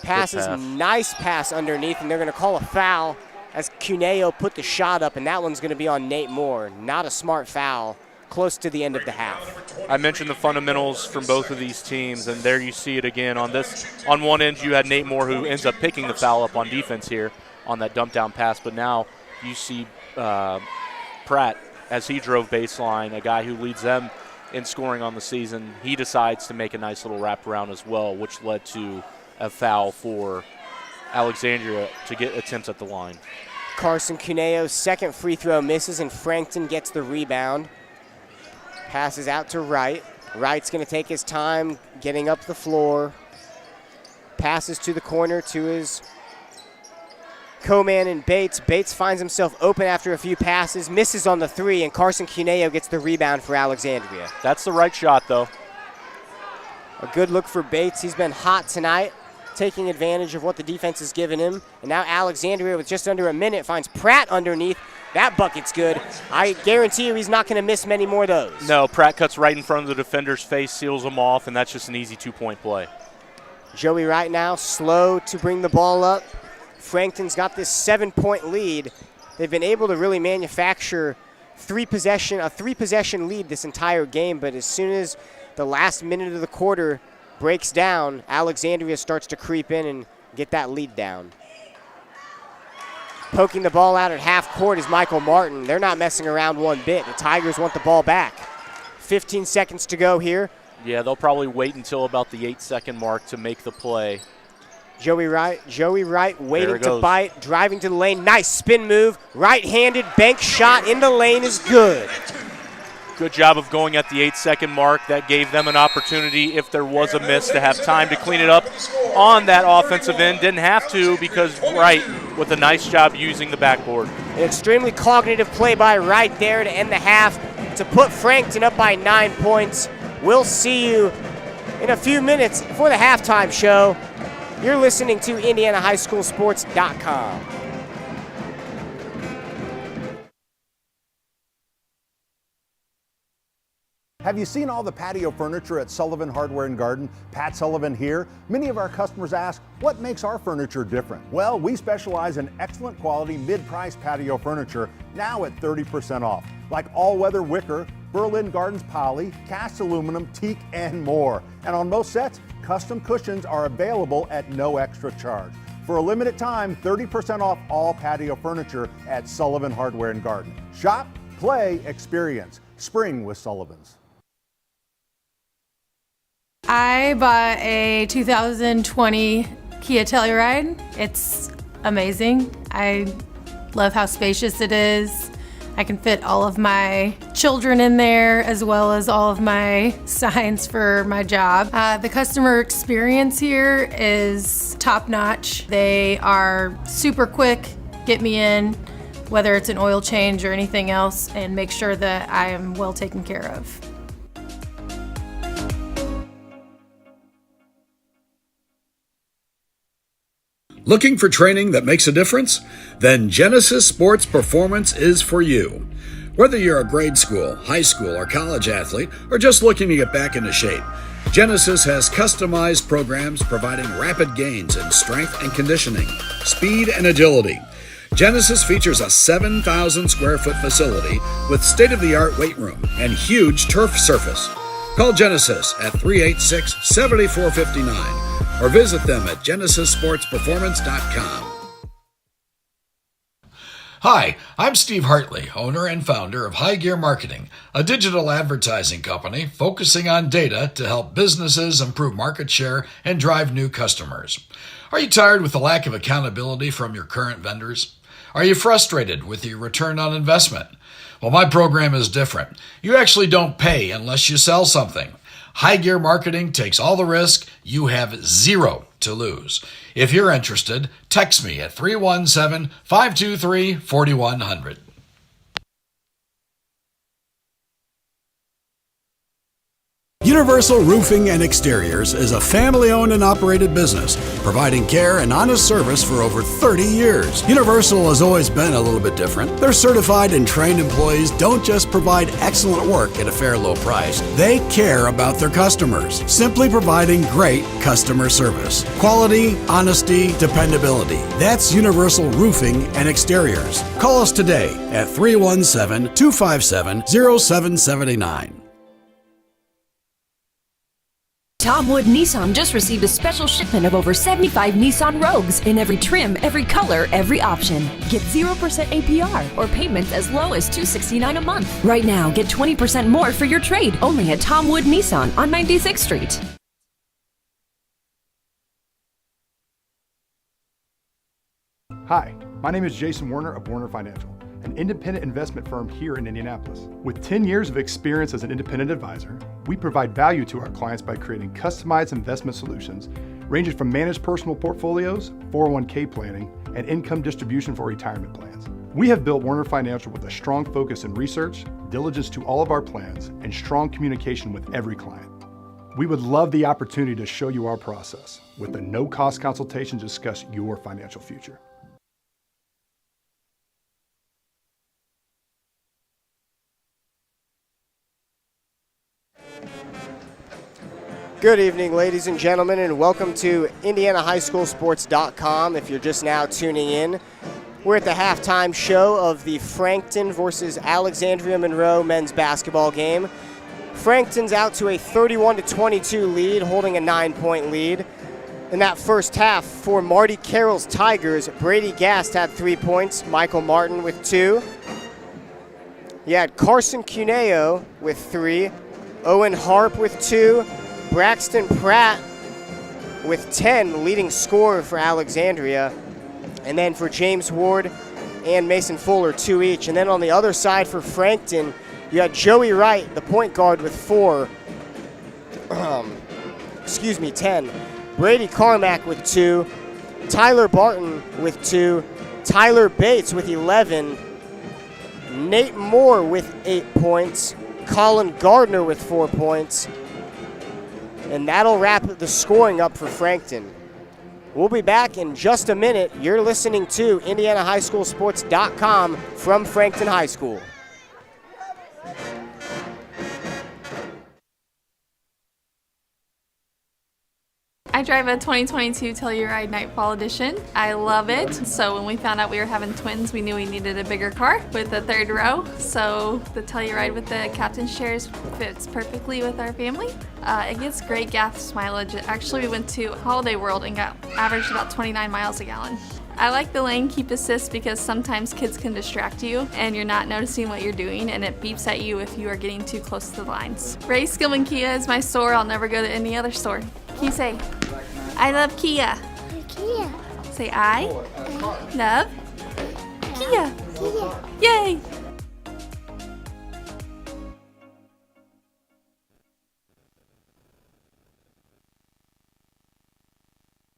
G: Passes, nice pass underneath, and they're going to call a foul as Cuneo put the shot up, and that one's going to be on Nate Moore. Not a smart foul. Close to the end of the half.
K: I mentioned the fundamentals from both of these teams, and there you see it again. On one end, you had Nate Moore, who ends up picking the foul up on defense here on that dump down pass, but now you see Pratt, as he drove baseline, a guy who leads them in scoring on the season. He decides to make a nice little wraparound as well, which led to a foul for Alexandria to get attempts at the line.
G: Carson Cuneo's second free throw misses, and Frankton gets the rebound. Passes out to Wright. Wright's going to take his time getting up the floor. Passes to the corner to his co-man in Bates. Bates finds himself open after a few passes, misses on the 3, and Carson Cuneo gets the rebound for Alexandria.
K: That's the right shot, though.
G: A good look for Bates. He's been hot tonight, taking advantage of what the defense has given him. And now Alexandria, with just under a minute, finds Pratt underneath. That bucket's good. I guarantee you he's not going to miss many more of those.
K: No, Pratt cuts right in front of the defender's face, seals him off, and that's just an easy 2-point play.
G: Joey Wright now slow to bring the ball up. Frankton's got this 7-point lead. They've been able to really manufacture a three-possession lead this entire game, but as soon as the last minute of the quarter breaks down, Alexandria starts to creep in and get that lead down. Poking the ball out at half court is Michael Martin. They're not messing around one bit. The Tigers want the ball back. 15 seconds to go here.
K: Yeah, they'll probably wait until about the 8-second mark to make the play.
G: Joey Wright waiting to bite, driving to the lane. Nice spin move. Right-handed bank shot in the lane is good.
K: Good job of going at the 8-second mark. That gave them an opportunity, if there was a miss, to have time to clean it up on that offensive end. Didn't have to because Wright with a nice job using the backboard.
G: An extremely cognitive play by Wright there to end the half to put Frankton up by 9 points. We'll see you in a few minutes for the halftime show. You're listening to IndianaHighSchoolSports.com.
J: Have you seen all the patio furniture at Sullivan Hardware and Garden? Pat Sullivan here. Many of our customers ask, what makes our furniture different? Well, we specialize in excellent quality mid-price patio furniture, now at 30% off. Like all-weather wicker, Berlin Gardens poly, cast aluminum, teak, and more. And on most sets, custom cushions are available at no extra charge. For a limited time, 30% off all patio furniture at Sullivan Hardware and Garden. Shop, play, experience. Spring with Sullivan's.
N: I bought a 2020 Kia Telluride. It's amazing. I love how spacious it is. I can fit all of my children in there as well as all of my signs for my job. The customer experience here is top notch. They are super quick, get me in, whether it's an oil change or anything else, and make sure that I am well taken care of.
A: Looking for training that makes a difference? Then Genesis Sports Performance is for you. Whether you're a grade school, high school, or college athlete, or just looking to get back into shape, Genesis has customized programs providing rapid gains in strength and conditioning, speed and agility. Genesis features a 7,000 square foot facility with state-of-the-art weight room and huge turf surface. Call Genesis at 386-7459 or visit them at genesissportsperformance.com.
L: Hi, I'm Steve Hartley, owner and founder of High Gear Marketing, a digital advertising company focusing on data to help businesses improve market share and drive new customers. Are you tired with the lack of accountability from your current vendors? Are you frustrated with your return on investment? Well, my program is different. You actually don't pay unless you sell something. High Gear Marketing takes all the risk. You have zero to lose. If you're interested, text me at 317-523-4100. Universal Roofing and Exteriors is a family-owned and operated business, providing care and honest service for over 30 years. Universal has always been a little bit different. Their certified and trained employees don't just provide excellent work at a fair low price. They care about their customers, simply providing great customer service. Quality, honesty, dependability. That's Universal Roofing and Exteriors. Call us today at 317-257-0779.
E: Tom Wood Nissan just received a special shipment of over 75 Nissan Rogues in every trim, every color, every option. Get 0% APR or payments as low as $269 a month. Right now, get 20% more for your trade only at Tom Wood Nissan on 96th Street.
I: Hi, my name is Jason Warner of Warner Financial, an independent investment firm here in Indianapolis. With 10 years of experience as an independent advisor, we provide value to our clients by creating customized investment solutions ranging from managed personal portfolios, 401k planning, and income distribution for retirement plans. We have built Warner Financial with a strong focus in research, diligence to all of our plans, and strong communication with every client. We would love the opportunity to show you our process with a no-cost consultation to discuss your financial future.
G: Good evening, ladies and gentlemen, and welcome to IndianaHighSchoolSports.com. If you're just now tuning in, we're at the halftime show of the Frankton versus Alexandria-Monroe men's basketball game. Frankton's out to a 31-22 lead, holding a 9-point lead. In that first half, for Marty Carroll's Tigers, Brady Gast had 3 points, Michael Martin with 2. You had Carson Cuneo with 3, Owen Harp with 2, Braxton Pratt with 10, the leading scorer for Alexandria. And then for James Ward and Mason Fuller, 2 each. And then on the other side for Frankton, you got Joey Wright, the point guard, with 4. 10. Brady Carmack with 2. Tyler Barton with 2. Tyler Bates with 11. Nate Moore with 8 points. Colin Gardner with 4 points. And that'll wrap the scoring up for Frankton. We'll be back in just a minute. You're listening to IndianaHighSchoolSports.com from Frankton High School.
O: I drive a 2022 Telluride Nightfall Edition. I love it. So when we found out we were having twins, we knew we needed a bigger car with a third row. So the Telluride with the captain's chairs fits perfectly with our family. It gets great gas mileage. Actually, we went to Holiday World and got averaged about 29 miles a gallon. I like the lane keep assist because sometimes kids can distract you and you're not noticing what you're doing, and it beeps at you if you are getting too close to the lines. Ray Skillman Kia is my store. I'll never go to any other store. Can you say, I love Kia?
P: Kia.
O: Say, I love Kia. Yay!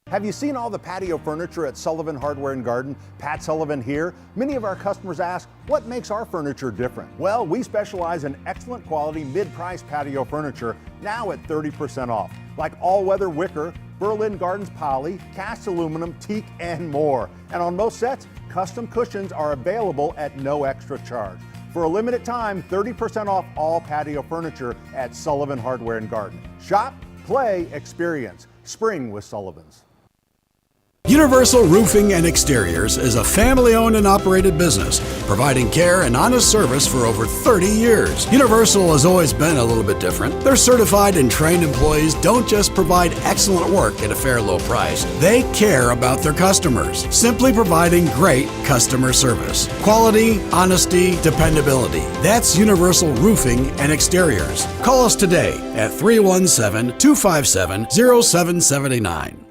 J: Have you seen all the patio furniture at Sullivan Hardware and Garden? Pat Sullivan here. Many of our customers ask, what makes our furniture different? Well, we specialize in excellent quality mid-price patio furniture, now at 30% off. Like all-weather wicker, Berlin Gardens poly, cast aluminum, teak, and more. And on most sets, custom cushions are available at no extra charge. For a limited time, 30% off all patio furniture at Sullivan Hardware and Garden. Shop, play, experience. Spring with Sullivan's.
L: Universal Roofing and Exteriors is a family-owned and operated business, providing care and honest service for over 30 years. Universal has always been a little bit different. Their certified and trained employees don't just provide excellent work at a fair low price. They care about their customers, simply providing great customer service. Quality, honesty, dependability. That's Universal Roofing and Exteriors. Call us today at 317-257-0779.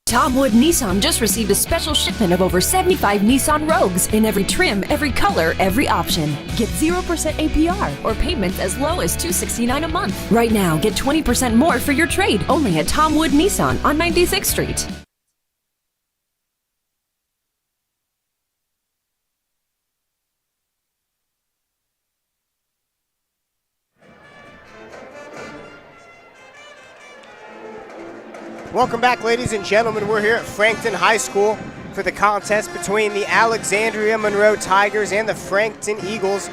E: Tom Wood Nissan just received a special shipment of over 75 Nissan Rogues in every trim, every color, every option. Get 0% APR or payments as low as $269 a month. Right now, get 20% more for your trade only at Tom Wood Nissan on 96th Street.
G: Welcome back, ladies and gentlemen. We're here at Frankton High School for the contest between the Alexandria-Monroe Tigers and the Frankton Eagles.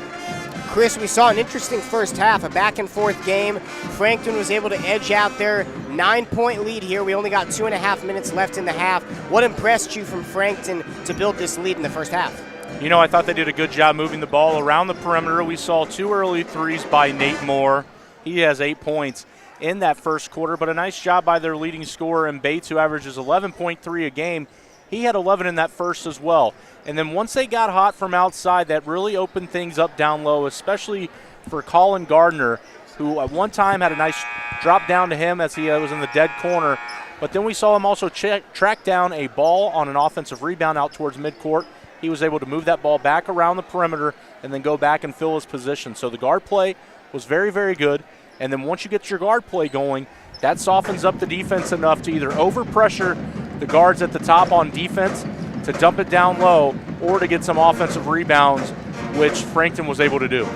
G: Chris, we saw an interesting first half, a back-and-forth game. Frankton was able to edge out their 9-point lead here. We only got 2.5 minutes left in the half. What impressed you from Frankton to build this lead in the first half?
K: You know, I thought they did a good job moving the ball around the perimeter. We saw 2 early threes by Nate Moore. He has 8 points in that first quarter, but a nice job by their leading scorer in Bates, who averages 11.3 a game. He had 11 in that first as well. And then once they got hot from outside, that really opened things up down low, especially for Colin Gardner, who at one time had a nice drop down to him as he was in the dead corner. But then we saw him also track down a ball on an offensive rebound out towards midcourt. He was able to move that ball back around the perimeter and then go back and fill his position. So the guard play was very, very good. And then once you get your guard play going, that softens up the defense enough to either overpressure the guards at the top on defense, to dump it down low, or to get some offensive rebounds, which Frankton was able to do.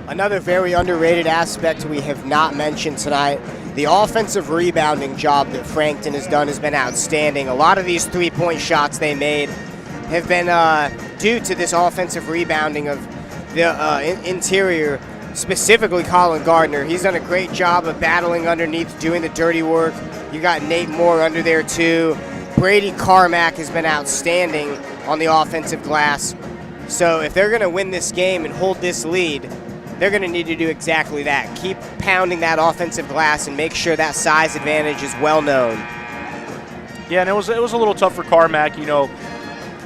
G: Another very underrated aspect we have not mentioned tonight, the offensive rebounding job that Frankton has done has been outstanding. A lot of these three-point shots they made have been due to this offensive rebounding of the interior, specifically Colin Gardner. He's done a great job of battling underneath, doing the dirty work. You got Nate Moore under there too. Brady Carmack has been outstanding on the offensive glass. So if they're going to win this game and hold this lead, they're going to need to do exactly that. Keep pounding that offensive glass and make sure that size advantage is well known.
K: Yeah, and it was a little tough for Carmack, you know,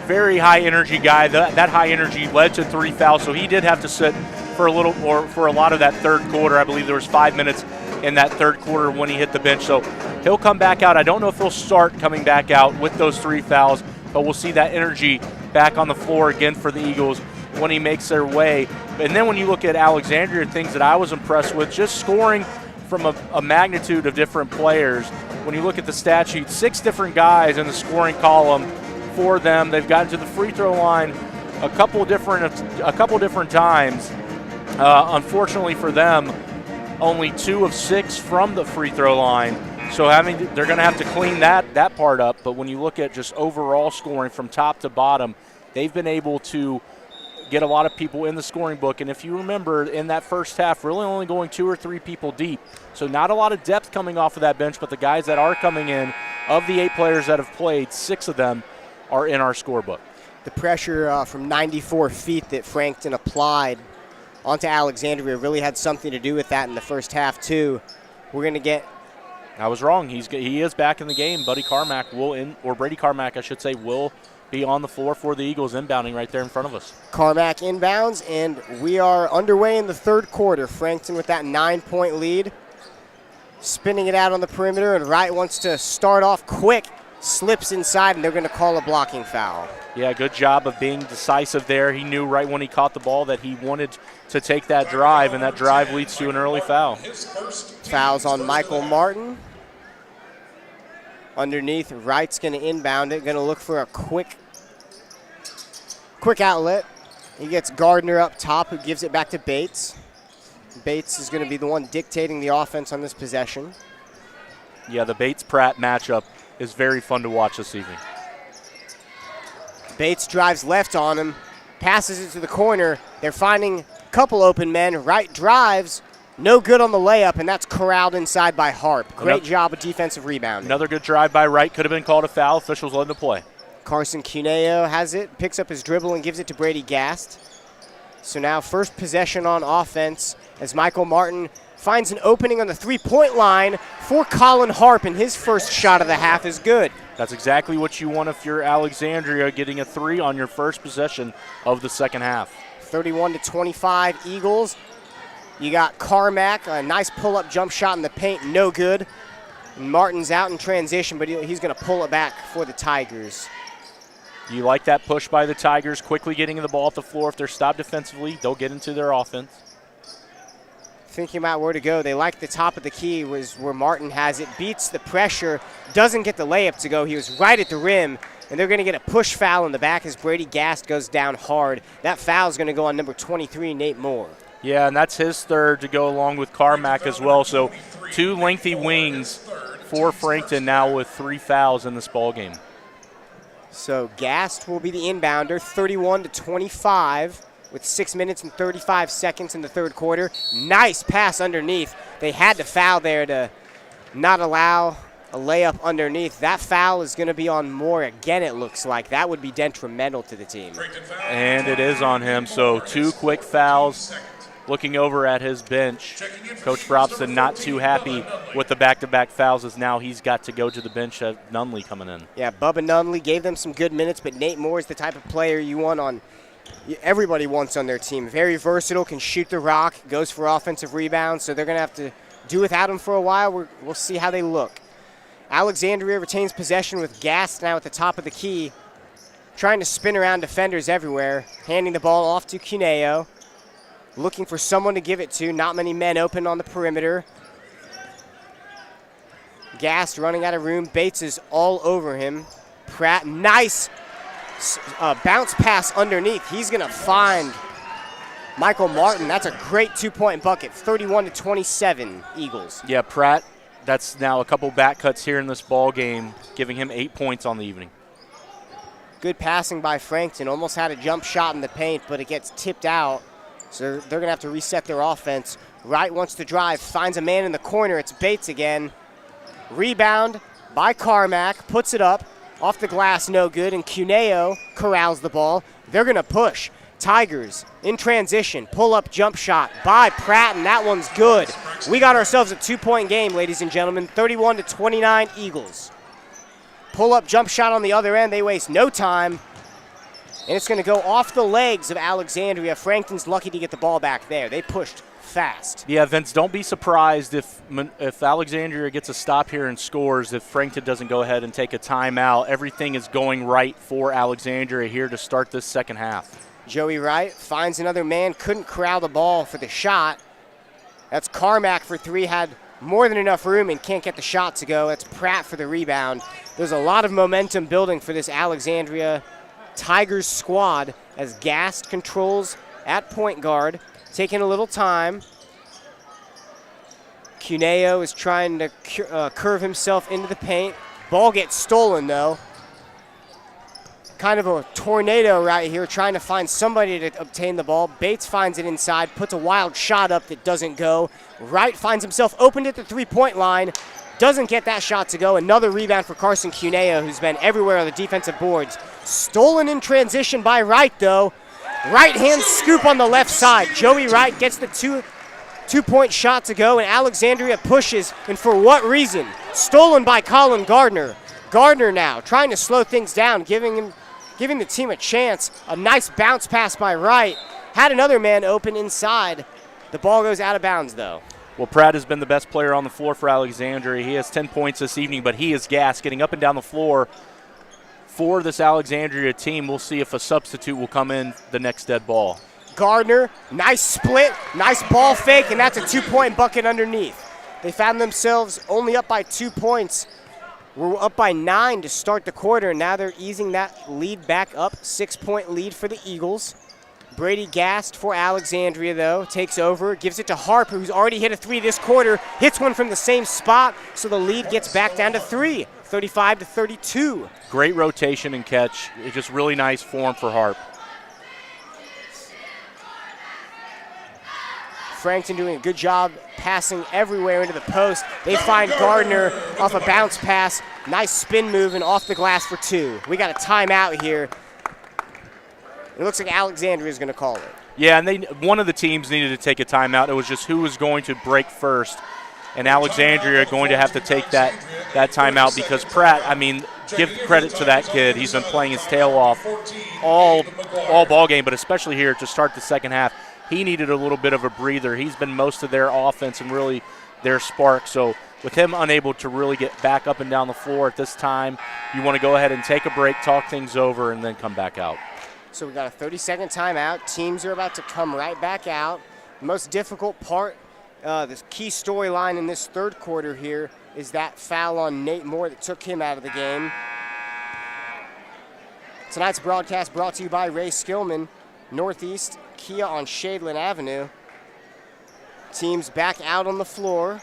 K: very high energy guy. That high energy led to 3 fouls, so he did have to sit for a lot of that third quarter. I believe there was 5 minutes in that third quarter when he hit the bench. So he'll come back out. I don't know if he'll start coming back out with those 3 fouls, but we'll see that energy back on the floor again for the Eagles when he makes their way. And then when you look at Alexandria, things that I was impressed with, just scoring from a magnitude of different players. When you look at the stat sheet, 6 different guys in the scoring column for them. They've gotten to the free throw line a couple different times. Unfortunately for them, only 2 of 6 from the free throw line. So they're going to have to clean that part up. But when you look at just overall scoring from top to bottom, they've been able to get a lot of people in the scoring book. And if you remember, in that first half, really only going 2 or 3 people deep. So not a lot of depth coming off of that bench, but the guys that are coming in, of the 8 players that have played, 6 of them are in our scorebook.
G: The pressure from 94 feet that Frankton applied onto Alexandria really had something to do with that in the first half, too. We're going to get...
K: I was wrong. He is back in the game. Brady Carmack, I should say, will be on the floor for the Eagles, inbounding right there in front of us.
G: Carmack inbounds, and we are underway in the third quarter. Frankton with that 9-point lead. Spinning it out on the perimeter, and Wright wants to start off quick. Slips inside, and they're going to call a blocking foul.
K: Yeah, good job of being decisive there. He knew right when he caught the ball that he wanted to take that drive, and that drive leads to an early foul.
G: Fouls on Michael Martin. Underneath, Wright's going to inbound it, going to look for a quick outlet. He gets Gardner up top, who gives it back to Bates. Bates is going to be the one dictating the offense on this possession.
K: Yeah, the Bates-Pratt matchup is very fun to watch this evening.
G: Bates drives left on him, passes it to the corner. They're finding a couple open men. Wright drives, no good on the layup, and that's corralled inside by Harp. Great job of defensive rebounding.
K: Another good drive by Wright. Could have been called a foul. Officials let him to play.
G: Carson Cuneo has it, picks up his dribble and gives it to Brady Gast. So now first possession on offense as Michael Martin finds an opening on the three-point line for Colin Harp, and his first shot of the half is good.
K: That's exactly what you want if you're Alexandria, getting a 3 on your first possession of the second half.
G: 31-25 Eagles. You got Carmack, a nice pull-up jump shot in the paint, no good. And Martin's out in transition, but he's going to pull it back for the Tigers.
K: You like that push by the Tigers, quickly getting the ball off the floor. If they're stopped defensively, they'll get into their offense.
G: Thinking about where to go, they like the top of the key was where Martin has it, beats the pressure, doesn't get the layup to go. He was right at the rim, and they're going to get a push foul in the back as Brady Gast goes down hard. That foul is going to go on number 23, Nate Moore.
K: Yeah, and that's his third to go along with Carmack as well. So 2 lengthy wings for Frankton now with 3 fouls in this ball game.
G: So Gast will be the inbounder, 31-25. With 6 minutes and 35 seconds in the third quarter. Nice pass underneath. They had to foul there to not allow a layup underneath. That foul is going to be on Moore again, it looks like. That would be detrimental to the team.
K: And it is on him, so 2 quick fouls. Looking over at his bench, Coach Brobson not too happy with the back-to-back fouls as now he's got to go to the bench. Nunley coming in.
G: Yeah, Bubba Nunley gave them some good minutes, but Nate Moore is the type of player you want on – everybody wants on their team. Very versatile, can shoot the rock, goes for offensive rebounds, so they're going to have to do without him for a while. We'll see how they look. Alexandria retains possession with Gast now at the top of the key, trying to spin around defenders everywhere, handing the ball off to Cuneo, looking for someone to give it to. Not many men open on the perimeter. Gast running out of room. Bates is all over him. Pratt, nice bounce pass underneath. He's going to find Michael Martin. That's a great 2-point bucket, 31-27 Eagles.
K: Yeah, Pratt, that's now a couple back cuts here in this ball game, giving him 8 points on the evening.
G: Good passing by Frankton. Almost had a jump shot in the paint, but it gets tipped out. So they're going to have to reset their offense. Wright wants to drive, finds a man in the corner. It's Bates again. Rebound by Carmack, puts it up. Off the glass, no good, and Cuneo corrals the ball. They're going to push. Tigers in transition. Pull-up jump shot by Pratt, and that one's good. We got ourselves a 2-point game, ladies and gentlemen, 31-29 Eagles. Pull-up jump shot on the other end. They waste no time, and it's going to go off the legs of Alexandria. Frankton's lucky to get the ball back there. They pushed fast.
K: Yeah, Vince, don't be surprised if Alexandria gets a stop here and scores, if Frankton doesn't go ahead and take a timeout. Everything is going right for Alexandria here to start this second half.
G: Joey Wright finds another man, couldn't corral the ball for the shot. That's Carmack for three, had more than enough room and can't get the shot to go. That's Pratt for the rebound. There's a lot of momentum building for this Alexandria Tigers squad as Gast controls at point guard, taking a little time. Cuneo is trying to curve himself into the paint. Ball gets stolen though. Kind of a tornado right here, trying to find somebody to obtain the ball. Bates finds it inside, puts a wild shot up that doesn't go. Wright finds himself opened at the three-point line, doesn't get that shot to go. Another rebound for Carson Cuneo, who's been everywhere on the defensive boards. Stolen in transition by Wright, though. Right-hand scoop on the left side. Joey Wright gets the two-point shot to go, and Alexandria pushes, and for what reason? Stolen by Colin Gardner. Gardner now trying to slow things down, giving the team a chance. A nice bounce pass by Wright. Had another man open inside. The ball goes out of bounds, though.
K: Well, Pratt has been the best player on the floor for Alexandria. He has 10 points this evening, but he is gassed, getting up and down the floor for this Alexandria team. We'll see if a substitute will come in the next dead ball.
G: Gardner, nice split, nice ball fake, and that's a two-point bucket underneath. They found themselves only up by 2 points. We're up by 9 to start the quarter, and now they're easing that lead back up. 6-point lead for the Eagles. Brady Gast for Alexandria, though, takes over, gives it to Harper, who's already hit a three this quarter, hits one from the same spot, so the lead gets back down to 3, 35-32.
K: Great rotation and catch. It's just really nice form for Harp.
G: Frankton doing a good job passing everywhere into the post. They find Gardner off a bounce pass. Nice spin move and off the glass for 2. We got a timeout here. It looks like Alexandria is going to call it.
K: Yeah, and one of the teams needed to take a timeout. It was just who was going to break first. And Alexandria are going to have to take that timeout because Pratt, I mean, give credit to that kid. He's been playing his tail off all ball game, but especially here to start the second half. He needed a little bit of a breather. He's been most of their offense and really their spark. So with him unable to really get back up and down the floor at this time, you want to go ahead and take a break, talk things over, and then come back out.
G: So we got a 30-second timeout. Teams are about to come right back out. The most difficult part, the key storyline in this third quarter here is that foul on Nate Moore that took him out of the game. Tonight's broadcast brought to you by Ray Skillman, Northeast Kia on Shadeland Avenue. Teams back out on the floor.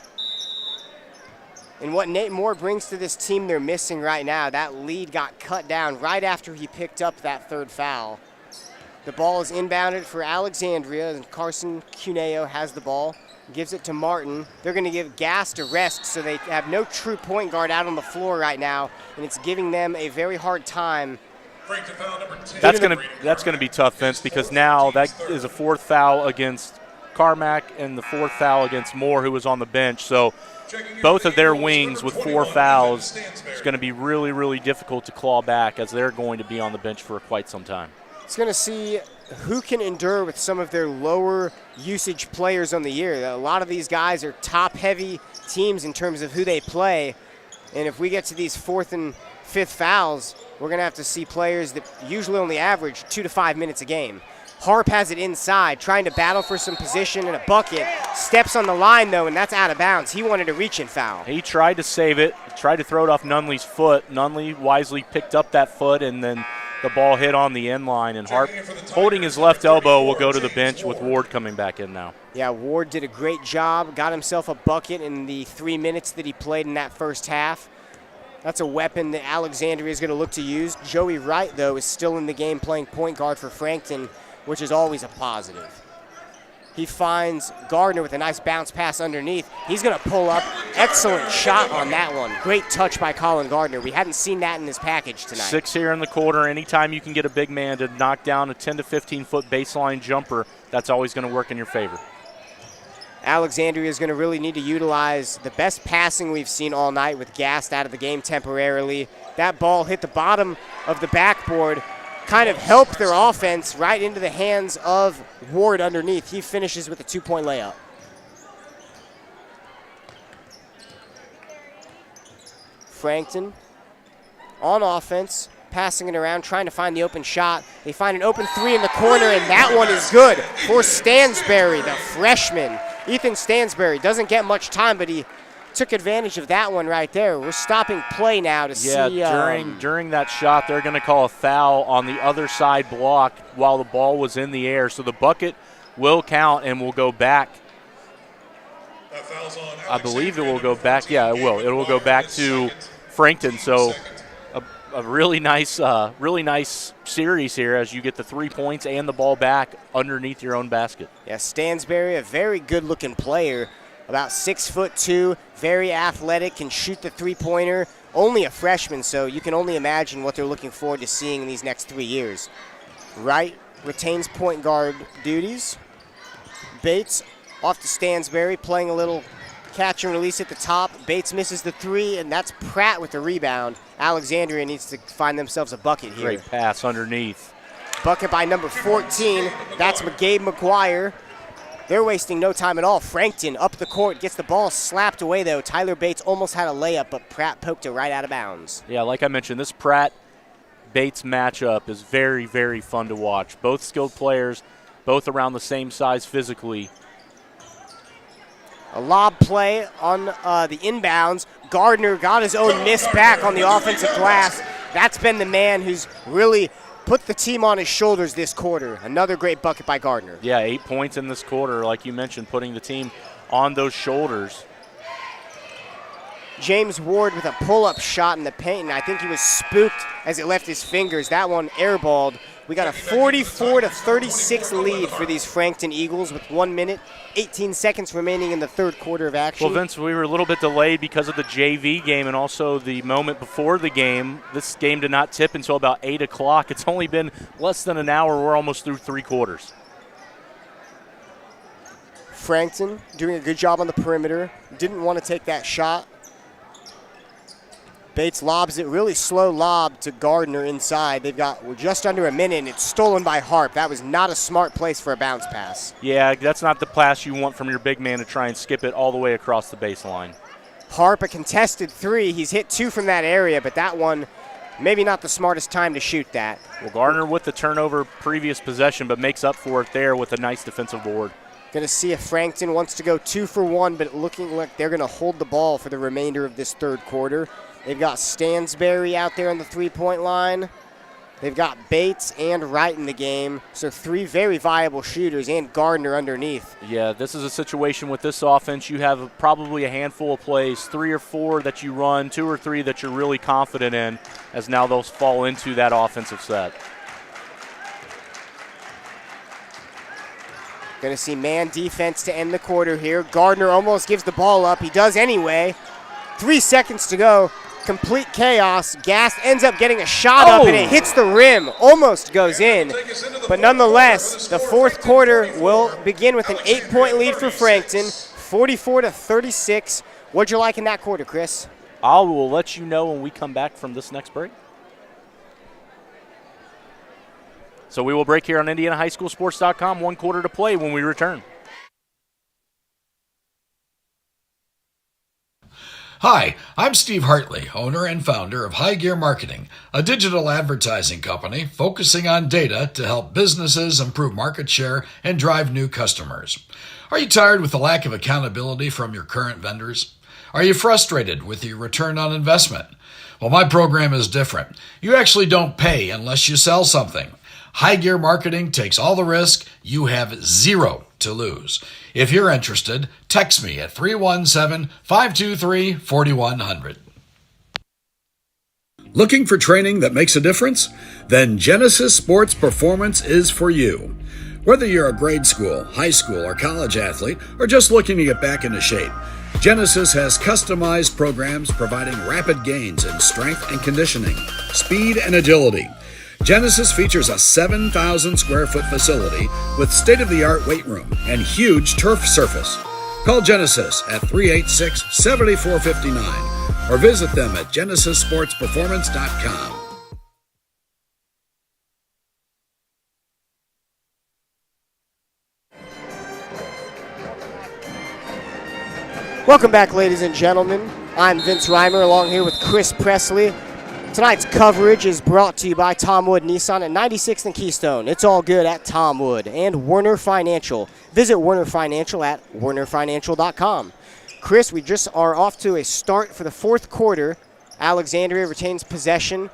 G: And what Nate Moore brings to this team they're missing right now, that lead got cut down right after he picked up that third foul. The ball is inbounded for Alexandria, and Carson Cuneo has the ball, gives it to Martin. They're going to give Gast a rest, so they have no true point guard out on the floor right now, and it's giving them a very hard time.
K: That's going to be tough, Vince, because now that is a fourth foul against Carmack and the fourth foul against Moore, who was on the bench. So both of their wings with 4 fouls is going to be really, really difficult to claw back as they're going to be on the bench for quite some time.
G: It's going to see who can endure with some of their lower usage players on the year. A lot of these guys are top-heavy teams in terms of who they play, and if we get to these 4th and 5th fouls, we're going to have to see players that usually only average 2 to 5 minutes a game. Harp has it inside, trying to battle for some position and a bucket. Steps on the line, though, and that's out of bounds. He wanted a reach-in foul.
K: He tried to save it, tried to throw it off Nunley's foot. Nunley wisely picked up that foot, and then the ball hit on the end line. And Harp, holding his left elbow, will go to the bench with Ward coming back in now.
G: Yeah, Ward did a great job, got himself a bucket in the 3 minutes that he played in that first half. That's a weapon that Alexandria is going to look to use. Joey Wright, though, is still in the game playing point guard for Frankton, which is always a positive. He finds Gardner with a nice bounce pass underneath. He's going to pull up. Excellent shot on that one. Great touch by Colin Gardner. We hadn't seen that in his package tonight.
K: 6 here in the quarter. Anytime you can get a big man to knock down a 10 to 15-foot baseline jumper, that's always going to work in your favor.
G: Alexandria is going to really need to utilize the best passing we've seen all night with Gast out of the game temporarily. That ball hit the bottom of the backboard, kind of helped their offense right into the hands of Ward underneath. He finishes with a 2-point layup. Frankton on offense, passing it around, trying to find the open shot. They find an open three in the corner, and that one is good for Stansberry, the freshman. Ethan Stansberry doesn't get much time, but he took advantage of that one right there. We're stopping play now to see.
K: During that shot, they're going to call a foul on the other side block while the ball was in the air. So the bucket will count and will go back. I believe it will go back. Yeah, it will. It will go back to Frankton. So a really nice series here as you get the 3 points and the ball back underneath your own basket.
G: Yeah, Stansberry, a very good-looking player. About 6'2", very athletic, can shoot the three-pointer. Only a freshman, so you can only imagine what they're looking forward to seeing in these next 3 years. Wright retains point guard duties. Bates off to Stansberry, playing a little catch and release at the top. Bates misses the three, and that's Pratt with the rebound. Alexandria needs to find themselves a bucket here.
K: Great pass underneath.
G: Bucket by number 14. That's McGabe McGuire. They're wasting no time at all. Frankton up the court, gets the ball slapped away, though. Tyler Bates almost had a layup, but Pratt poked it right out of bounds.
K: Yeah, like I mentioned, this Pratt-Bates matchup is very, very fun to watch. Both skilled players, both around the same size physically.
G: A lob play on the inbounds. Gardner got his own miss back on the offensive glass. That's been the man who's really put the team on his shoulders this quarter. Another great bucket by Gardner.
K: Yeah, 8 points in this quarter, like you mentioned, putting the team on those shoulders.
G: James Ward with a pull-up shot in the paint, and I think he was spooked as it left his fingers. That one airballed. We got a 44-36 lead for these Frankton Eagles with 1 minute, 18 seconds remaining in the third quarter of action.
K: Well, Vince, we were a little bit delayed because of the JV game and also the moment before the game. This game did not tip until about 8 o'clock. It's only been less than an hour. We're almost through 3 quarters.
G: Frankton doing a good job on the perimeter. Didn't want to take that shot. Bates lobs it, really slow lob to Gardner inside. We're just under a minute, and it's stolen by Harp. That was not a smart place for a bounce pass.
K: Yeah, that's not the pass you want from your big man to try and skip it all the way across the baseline.
G: Harp, a contested three. He's hit 2 from that area, but that one, maybe not the smartest time to shoot that.
K: Well, Gardner with the turnover previous possession, but makes up for it there with a nice defensive board.
G: Going to see if Frankton wants to go 2 for 1, but looking like they're going to hold the ball for the remainder of this third quarter. They've got Stansberry out there on the three-point line. They've got Bates and Wright in the game. So 3 very viable shooters and Gardner underneath.
K: Yeah, this is a situation with this offense. You have probably a handful of plays, 3 or 4 that you run, 2 or 3 that you're really confident in, as now those fall into that offensive set.
G: Going to see man defense to end the quarter here. Gardner almost gives the ball up. He does anyway. 3 seconds to go. Complete chaos. Gast ends up getting a shot up, and it hits the rim. Almost goes in. But nonetheless, the fourth quarter will begin with an 8-point lead for Frankton, 44-36. What'd you like in that quarter, Chris?
K: I will let you know when we come back from this next break. So we will break here on IndianaHighSchoolSports.com. 1 quarter to play when we return.
L: Hi, I'm Steve Hartley, owner and founder of High Gear Marketing, a digital advertising company focusing on data to help businesses improve market share and drive new customers. Are you tired with the lack of accountability from your current vendors? Are you frustrated with your return on investment? Well, my program is different. You actually don't pay unless you sell something. High Gear Marketing takes all the risk. You have 0 to lose. If you're interested, text me at 317-523-4100.
A: Looking for training that makes a difference? Then Genesis Sports Performance is for you. Whether you're a grade school, high school, or college athlete, or just looking to get back into shape, Genesis has customized programs providing rapid gains in strength and conditioning, speed and agility. Genesis features a 7,000 square foot facility with state-of-the-art weight room and huge turf surface. Call Genesis at 386-7459 or visit them at genesissportsperformance.com.
G: Welcome back, ladies and gentlemen. I'm Vince Reimer along here with Chris Presley. Tonight's coverage is brought to you by Tom Wood Nissan at 96th and Keystone. It's all good at Tom Wood and Werner Financial. Visit Werner Financial at wernerfinancial.com. Chris, we just are off to a start for the fourth quarter. Alexandria retains possession.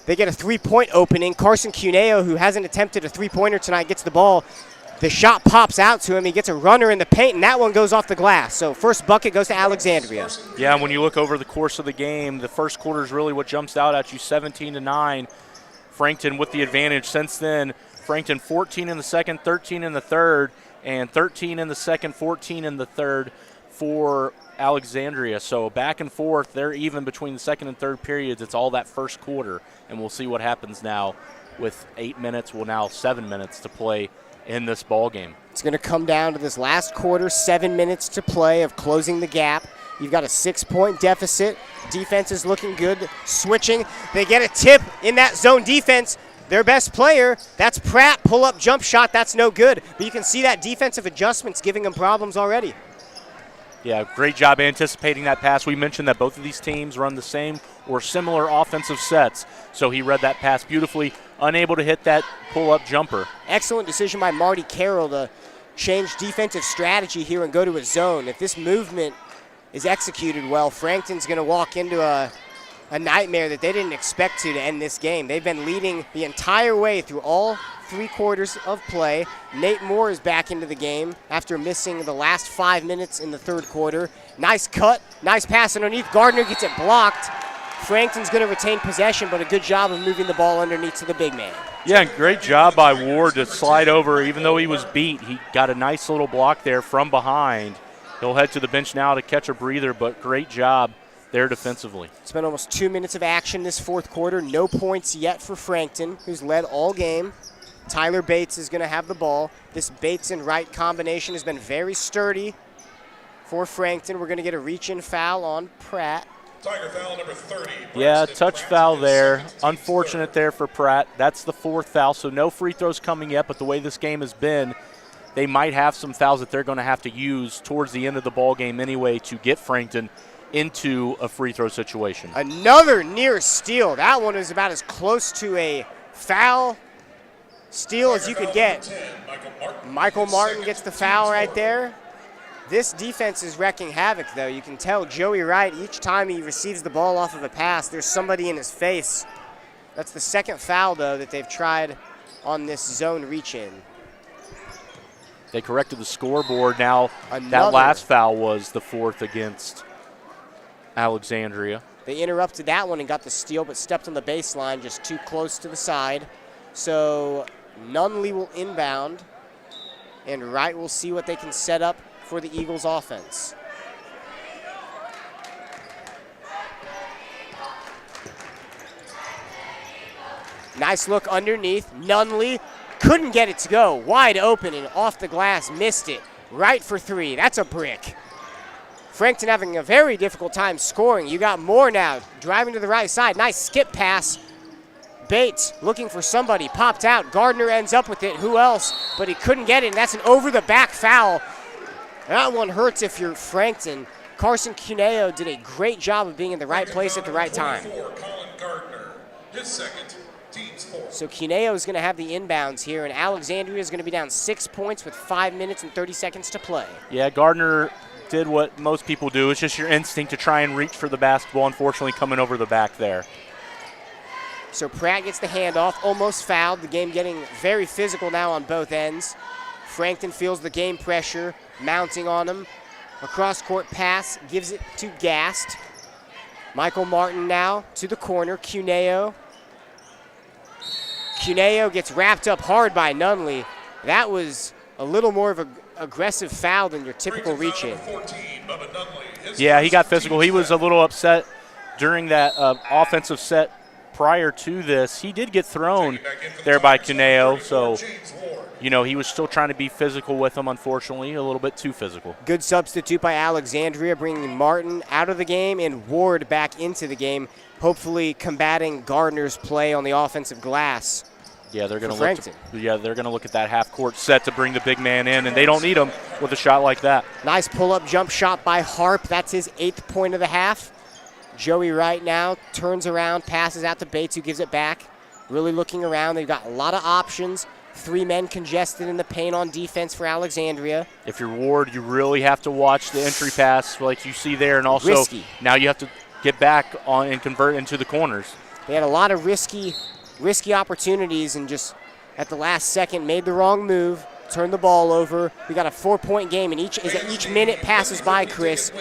G: They get a three-point opening. Carson Cuneo, who hasn't attempted a three-pointer tonight, gets the ball. The shot pops out to him. He gets a runner in the paint, and that one goes off the glass. So first bucket goes to Alexandria.
K: Yeah, when you look over the course of the game, the first quarter is really what jumps out at you, 17-9. Frankton with the advantage. Since then, Frankton 14 in the second, 13 in the third, and 13 in the second, 14 in the third for Alexandria. So back and forth, they're even between the second and third periods. It's all that first quarter, and we'll see what happens now with 8 minutes, well now 7 minutes to play in this ball game.
G: It's going to come down to this last quarter, 7 minutes to play of closing the gap. You've got a 6-point deficit. Defense is looking good. Switching. They get a tip in that zone defense. Their best player, that's Pratt. Pull-up jump shot, that's no good. But you can see that defensive adjustment's giving them problems already.
K: Yeah, great job anticipating that pass. We mentioned that both of these teams run the same or similar offensive sets. So he read that pass beautifully, unable to hit that pull-up jumper.
G: Excellent decision by Marty Carroll to change defensive strategy here and go to a zone. If this movement is executed well, Frankton's going to walk into a nightmare that they didn't expect to end this game. They've been leading the entire way through all 3 quarters of play. Nate Moore is back into the game after missing the last 5 minutes in the third quarter. Nice cut, nice pass underneath. Gardner gets it blocked. Frankton's going to retain possession, but a good job of moving the ball underneath to the big man.
K: Yeah, great job by Ward to slide over. Even though he was beat, he got a nice little block there from behind. He'll head to the bench now to catch a breather, but great job there defensively.
G: It's been almost 2 minutes of action this fourth quarter. No points yet for Frankton, who's led all game. Tyler Bates is going to have the ball. This Bates and Wright combination has been very sturdy for Frankton. We're going to get a reach-in foul on Pratt.
M: Tiger foul number 30.
K: Yeah, touch foul there. Unfortunate there for Pratt. That's the 4th foul, so no free throws coming yet, but the way this game has been, they might have some fouls that they're going to have to use towards the end of the ball game anyway to get Frankton into a free throw situation.
G: Another near steal. That one is about as close to a foul steal as you could get. Michael Martin gets the foul right there. This defense is wrecking havoc, though. You can tell Joey Wright, each time he receives the ball off of a pass, there's somebody in his face. That's the 2nd foul, though, that they've tried on this zone reach-in.
K: They corrected the scoreboard. Now
G: Another.
K: That last foul was the 4th against Alexandria.
G: They interrupted that one and got the steal, but stepped on the baseline just too close to the side. So Nunley will inbound, and Wright will see what they can set up for the Eagles offense. Nice look underneath. Nunley couldn't get it to go. Wide open and off the glass, missed it. Right for 3. That's a brick. Frankton having a very difficult time scoring. You got Moore now driving to the right side. Nice skip pass. Bates looking for somebody, popped out. Gardner ends up with it. Who else? But he couldn't get it, and that's an over-the-back foul. That one hurts if you're Frankton. Carson Cuneo did a great job of being in the right place at the right time.
M: Colin Gardner, his second, team's 4th.
G: So Cuneo is going to have the inbounds here, and Alexandria is going to be down 6 points with 5 minutes and 30 seconds to play.
K: Yeah, Gardner did what most people do. It's just your instinct to try and reach for the basketball, unfortunately coming over the back there.
G: So Pratt gets the handoff, almost fouled. The game getting very physical now on both ends. Frankton feels the game pressure mounting on him. A cross-court pass, gives it to Gast. Michael Martin now to the corner, Cuneo. Cuneo gets wrapped up hard by Nunley. That was a little more of an aggressive foul than your typical reach-in.
K: Yeah, he got physical. He was a little upset during that offensive set prior to this. He did get thrown there by Cuneo, so you know, he was still trying to be physical with him, unfortunately, a little bit too physical.
G: Good substitute by Alexandria, bringing Martin out of the game and Ward back into the game, hopefully combating Gardner's play on the offensive glass.
K: Yeah, they're going to look at that half-court set to bring the big man in, and they don't need him with a shot like that.
G: Nice pull-up jump shot by Harp. That's his 8th point of the half. Joey Wright now turns around, passes out to Bates, who gives it back. Really looking around. They've got a lot of options. 3 men congested in the paint on defense for Alexandria.
K: If you're Ward, you really have to watch the entry pass like you see there, and also
G: risky.
K: Now you have to get back on and convert into the corners.
G: They had a lot of risky opportunities and just at the last second made the wrong move, turned the ball over. We got a 4-point game, and each minute passes by, Chris,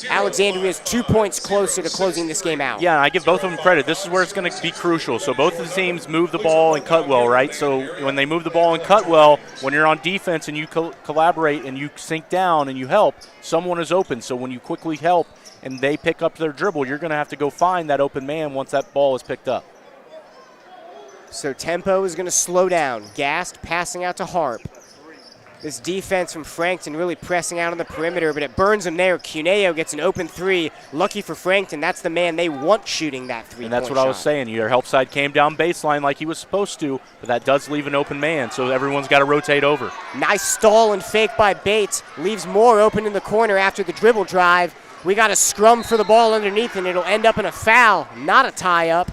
G: Alexandria is 2 points closer to closing this game out.
K: Yeah, and I give both of them credit. This is where it's going to be crucial. So both of the teams move the ball and cut well, right? So when they move the ball and cut well, when you're on defense and you collaborate and you sink down and you help, someone is open. So when you quickly help and they pick up their dribble, you're going to have to go find that open man once that ball is picked up.
G: So tempo is going to slow down. Gast passing out to Harp. This defense from Frankton really pressing out on the perimeter, but it burns them there. Cuneo gets an open 3. Lucky for Frankton, that's the man they want shooting that 3-point shot.
K: And that's what I was saying. Your help side came down baseline like he was supposed to, but that does leave an open man, so everyone's got to rotate over.
G: Nice stall and fake by Bates. Leaves Moore open in the corner after the dribble drive. We got a scrum for the ball underneath, and it'll end up in a foul, not a tie-up.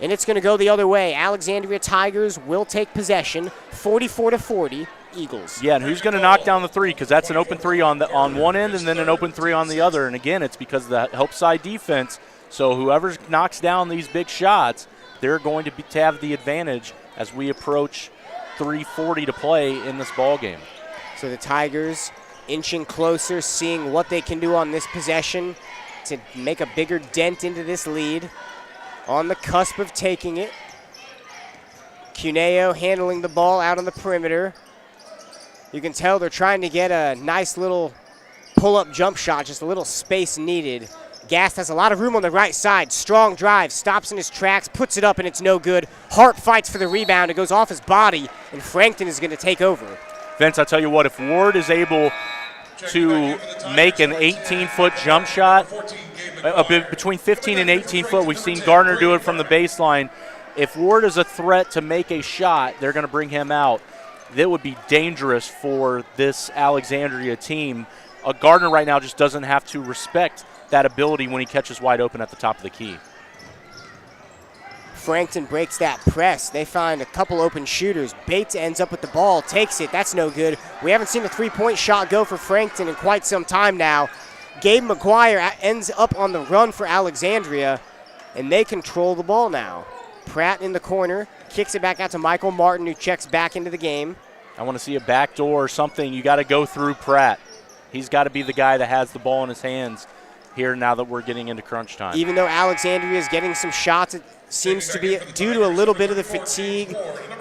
G: And it's going to go the other way. Alexandria Tigers will take possession, 44-40. Eagles.
K: Yeah, and who's going to knock down the 3? Because that's an open 3 on one end and then an open 3 on the other. And again, it's because of the help side defense. So whoever knocks down these big shots, they're going to have the advantage as we approach 3:40 to play in this ball game.
G: So the Tigers inching closer, seeing what they can do on this possession to make a bigger dent into this lead. On the cusp of taking it. Cuneo handling the ball out on the perimeter. You can tell they're trying to get a nice little pull-up jump shot, just a little space needed. Gast has a lot of room on the right side. Strong drive, stops in his tracks, puts it up, and it's no good. Hart fights for the rebound. It goes off his body, and Frankton is going to take over.
K: Vince, I'll tell you what, if Ward is able to make an 18-foot jump shot, between 15 and 18 foot, we've seen Gardner do it from the baseline. If Ward is a threat to make a shot, they're going to bring him out. That would be dangerous for this Alexandria team. Gardner right now just doesn't have to respect that ability when he catches wide open at the top of the key.
G: Frankton breaks that press. They find a couple open shooters. Bates ends up with the ball, takes it. That's no good. We haven't seen a 3-point shot go for Frankton in quite some time now. Gabe McGuire ends up on the run for Alexandria, and they control the ball now. Pratt in the corner, kicks it back out to Michael Martin, who checks back into the game.
K: I want to see a backdoor or something. You got to go through Pratt. He's got to be the guy that has the ball in his hands here now that we're getting into crunch time.
G: Even though Alexandria is getting some shots, it seems to be due to a little bit of the fatigue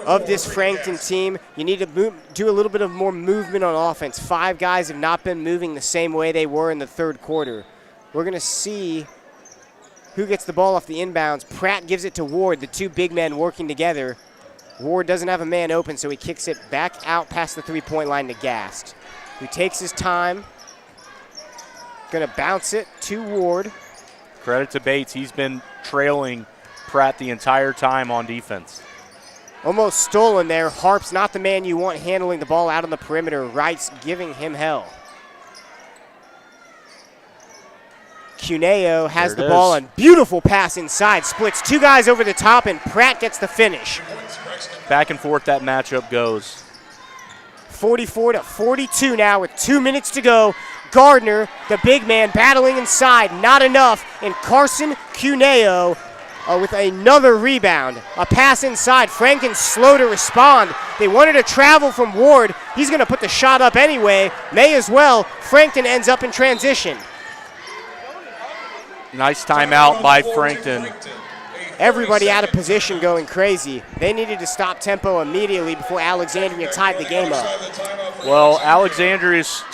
G: of this Frankton team. You need to do a little bit of more movement on offense. 5 guys have not been moving the same way they were in the third quarter. We're going to see who gets the ball off the inbounds. Pratt gives it to Ward, the 2 big men working together. Ward doesn't have a man open, so he kicks it back out past the 3-point line to Gast, who takes his time. Going to bounce it to Ward.
K: Credit to Bates. He's been trailing Pratt the entire time on defense.
G: Almost stolen there. Harp's not the man you want handling the ball out on the perimeter. Wright's giving him hell. Cuneo has the ball and beautiful pass inside. Splits 2 guys over the top, and Pratt gets the finish.
K: Back and forth that matchup goes.
G: 44-42 now with 2 minutes to go. Gardner, the big man, battling inside. Not enough. And Carson Cuneo with another rebound. A pass inside. Frankton's slow to respond. They wanted to travel from Ward. He's going to put the shot up anyway. May as well. Frankton ends up in transition.
K: Nice timeout by Frankton.
G: Everybody out of position going crazy. They needed to stop tempo immediately before Alexandria tied the game up.
K: Well, Alexandria's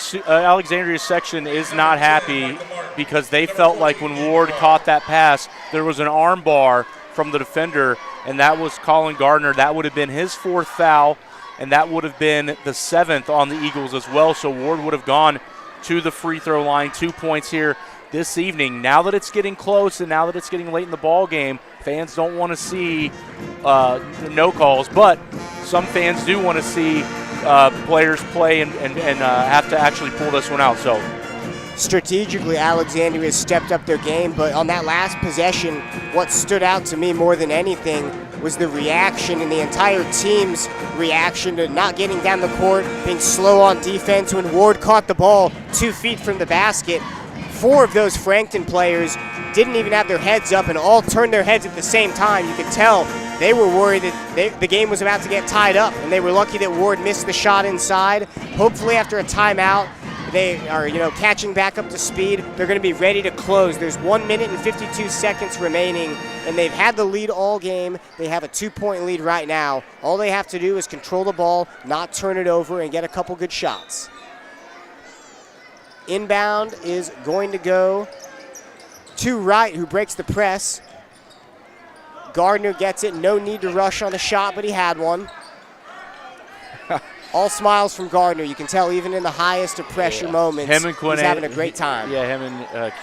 K: section is not happy because they felt like when Ward caught that pass, there was an arm bar from the defender, and that was Colin Gardner. That would have been his 4th foul, and that would have been the 7th on the Eagles as well. So Ward would have gone to the free throw line. 2 points here this evening. Now that it's getting close and now that it's getting late in the ball game, fans don't want to see no calls, but some fans do want to see players play and have to actually pull this one out. So
G: strategically, Alexandria stepped up their game, but on that last possession, what stood out to me more than anything was the reaction and the entire team's reaction to not getting down the court, being slow on defense. When Ward caught the ball 2 feet from the basket, 4 of those Frankton players didn't even have their heads up and all turned their heads at the same time. You could tell they were worried that the game was about to get tied up, and they were lucky that Ward missed the shot inside. Hopefully after a timeout, they are, catching back up to speed. They're going to be ready to close. There's 1 minute and 52 seconds remaining, and they've had the lead all game. They have a 2-point lead right now. All they have to do is control the ball, not turn it over, and get a couple good shots. Inbound is going to go to Wright, who breaks the press. Gardner gets it. No need to rush on the shot, but he had one. All smiles from Gardner. You can tell even in the highest of pressure moments,
K: him and
G: he's having a great time.
K: Yeah, him and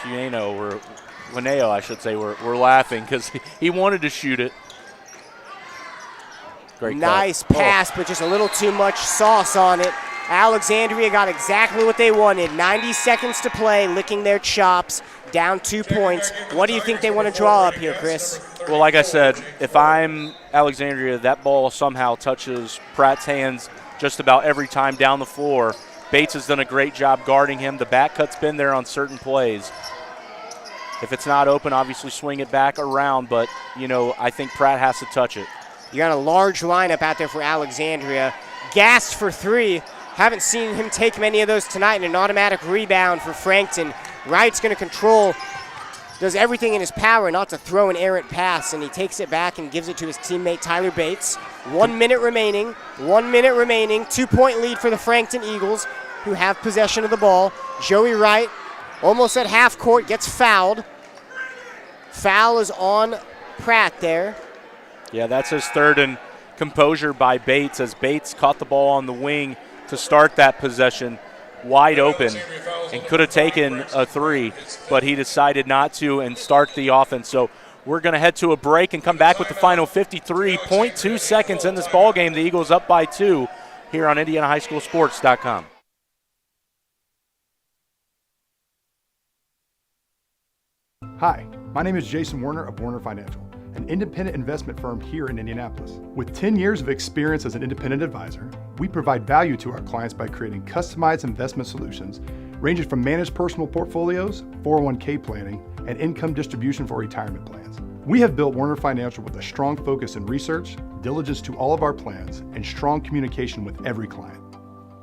K: Quineo, I should say, were laughing because he wanted to shoot it. Great
G: nice
K: cut.
G: pass, but just a little too much sauce on it. Alexandria got exactly what they wanted. 90 seconds to play, licking their chops, down 2 points. What do you think they want to draw up here, Chris?
K: Well, like I said, if I'm Alexandria, that ball somehow touches Pratt's hands just about every time down the floor. Bates has done a great job guarding him. The back cut's been there on certain plays. If it's not open, obviously swing it back around, but, I think Pratt has to touch it.
G: You got a large lineup out there for Alexandria. Gassed for 3. Haven't seen him take many of those tonight, and an automatic rebound for Frankton. Wright's going to control, does everything in his power not to throw an errant pass, and he takes it back and gives it to his teammate Tyler Bates. 1 minute remaining. 1 minute remaining. 2-point lead for the Frankton Eagles, who have possession of the ball. Joey Wright, almost at half court, gets fouled. Foul is on Pratt there.
K: Yeah, that's his third, and composure by Bates as Bates caught the ball on the wing to start that possession wide open and could have taken a 3, but he decided not to and start the offense. So we're going to head to a break and come back with the final 53.2 seconds in this ball game. The Eagles up by 2 here on IndianaHighSchoolSports.com.
I: Hi, my name is Jason Werner of Werner Financial, an independent investment firm here in Indianapolis. With 10 years of experience as an independent advisor, we provide value to our clients by creating customized investment solutions ranging from managed personal portfolios, 401k planning, and income distribution for retirement plans. We have built Werner Financial with a strong focus in research, diligence to all of our plans, and strong communication with every client.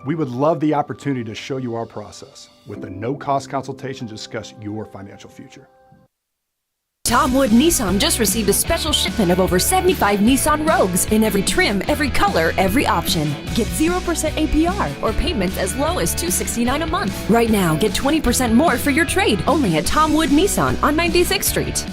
I: We would love the opportunity to show you our process with a no-cost consultation to discuss your financial future.
E: Tom Wood Nissan just received a special shipment of over 75 Nissan Rogues in every trim, every color, every option. Get 0% APR or payments as low as $269 a month. Right now, get 20% more for your trade only at Tom Wood Nissan on 96th Street.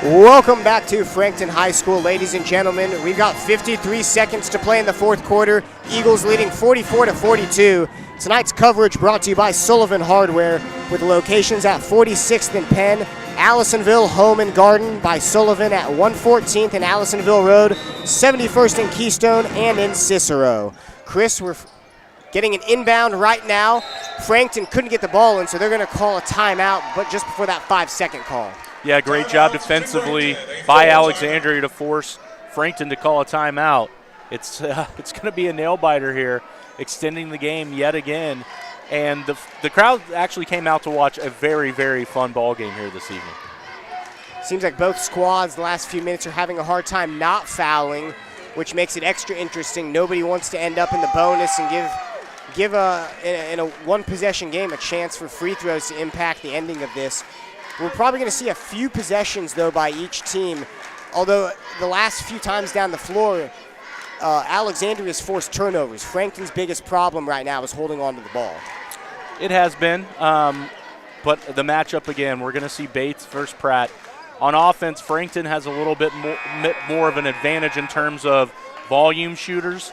G: Welcome back to Frankton High School, ladies and gentlemen. We've got 53 seconds to play in the fourth quarter. Eagles leading 44-42. Tonight's coverage brought to you by Sullivan Hardware, with locations at 46th and Penn, Allisonville, Home and Garden by Sullivan at 114th and Allisonville Road, 71st and Keystone, and in Cicero. Chris, we're getting an inbound right now. Frankton couldn't get the ball in, so they're going to call a timeout, but just before that 5-second call.
K: Yeah, great job defensively by Alexandria to force Frankton to call a timeout. It's going to be a nail-biter here, extending the game yet again. And the crowd actually came out to watch a very, very fun ball game here this evening.
G: Seems like both squads the last few minutes are having a hard time not fouling, which makes it extra interesting. Nobody wants to end up in the bonus and give in a one-possession game a chance for free throws to impact the ending of this. We're probably going to see a few possessions, though, by each team, although the last few times down the floor, Alexandria's forced turnovers. Frankton's biggest problem right now is holding on to the ball.
K: It has been, but the matchup again, we're going to see Bates versus Pratt. On offense, Frankton has a little bit more of an advantage in terms of volume shooters,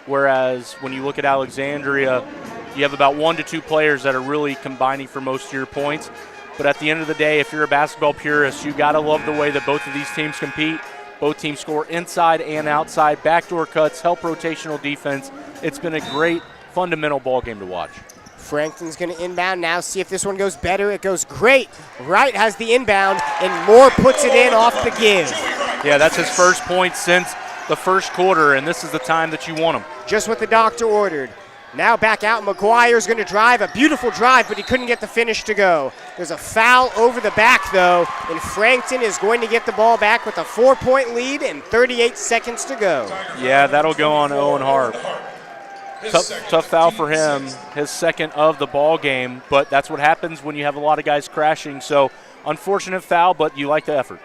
K: whereas when you look at Alexandria, you have about 1 to 2 players that are really combining for most of your points. But at the end of the day, if you're a basketball purist, you got to love the way that both of these teams compete. Both teams score inside and outside, backdoor cuts, help rotational defense. It's been a great fundamental ball game to watch.
G: Frankton's going to inbound now, see if this one goes better. It goes great. Wright has the inbound, and Moore puts it in off the give.
K: Yeah, that's his first point since the first quarter, and this is the time that you want him.
G: Just what the doctor ordered. Now back out, McGuire's going to drive, a beautiful drive, but he couldn't get the finish to go. There's a foul over the back, though, and Frankton is going to get the ball back with a 4-point lead and 38 seconds to go.
K: Yeah, that'll go on Owen Hart. Tough foul for him, his second of the ball game, but that's what happens when you have a lot of guys crashing. So unfortunate foul, but you like the effort.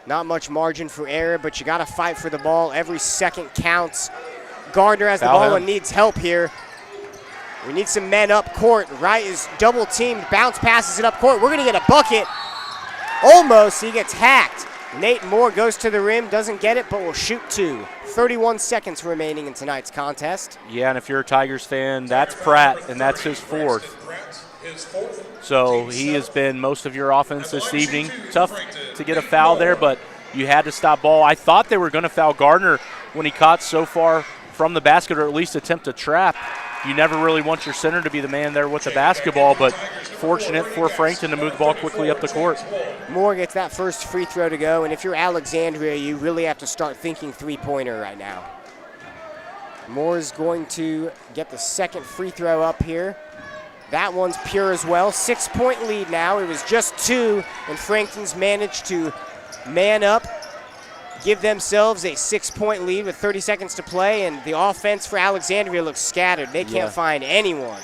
G: Not much margin for error, but you got to fight for the ball. Every second counts. Gardner has the ball and needs help here. We need some men up court. Wright is double teamed, bounce passes it up court. We're going to get a bucket. Almost, he gets hacked. Nate Moore goes to the rim, doesn't get it, but will shoot two. 31 seconds remaining in tonight's contest.
K: Yeah, and if you're a Tigers fan, that's Pratt, and that's his fourth. So he has been most of your offense this evening. Tough to get a foul there, but you had to stop ball. I thought they were going to foul Gardner when he caught so far from the basket, or at least attempt a trap. You never really want your center to be the man there with the basketball, but fortunate for Frankton to move the ball quickly up the court.
G: Moore gets that first free throw to go, and if you're Alexandria, you really have to start thinking three-pointer right now. Moore is going to get the second free throw up here. That one's pure as well. 6-point lead now. It was just two, and Frankton's managed to man up, give themselves a 6-point lead with 30 seconds to play, and the offense for Alexandria looks scattered. They can't find anyone.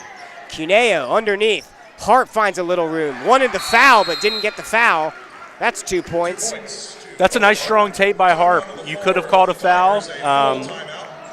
G: Cuneo underneath. Hart finds a little room. Wanted the foul, but didn't get the foul. That's 2 points.
K: That's a nice strong tape by Hart. You could have called a foul.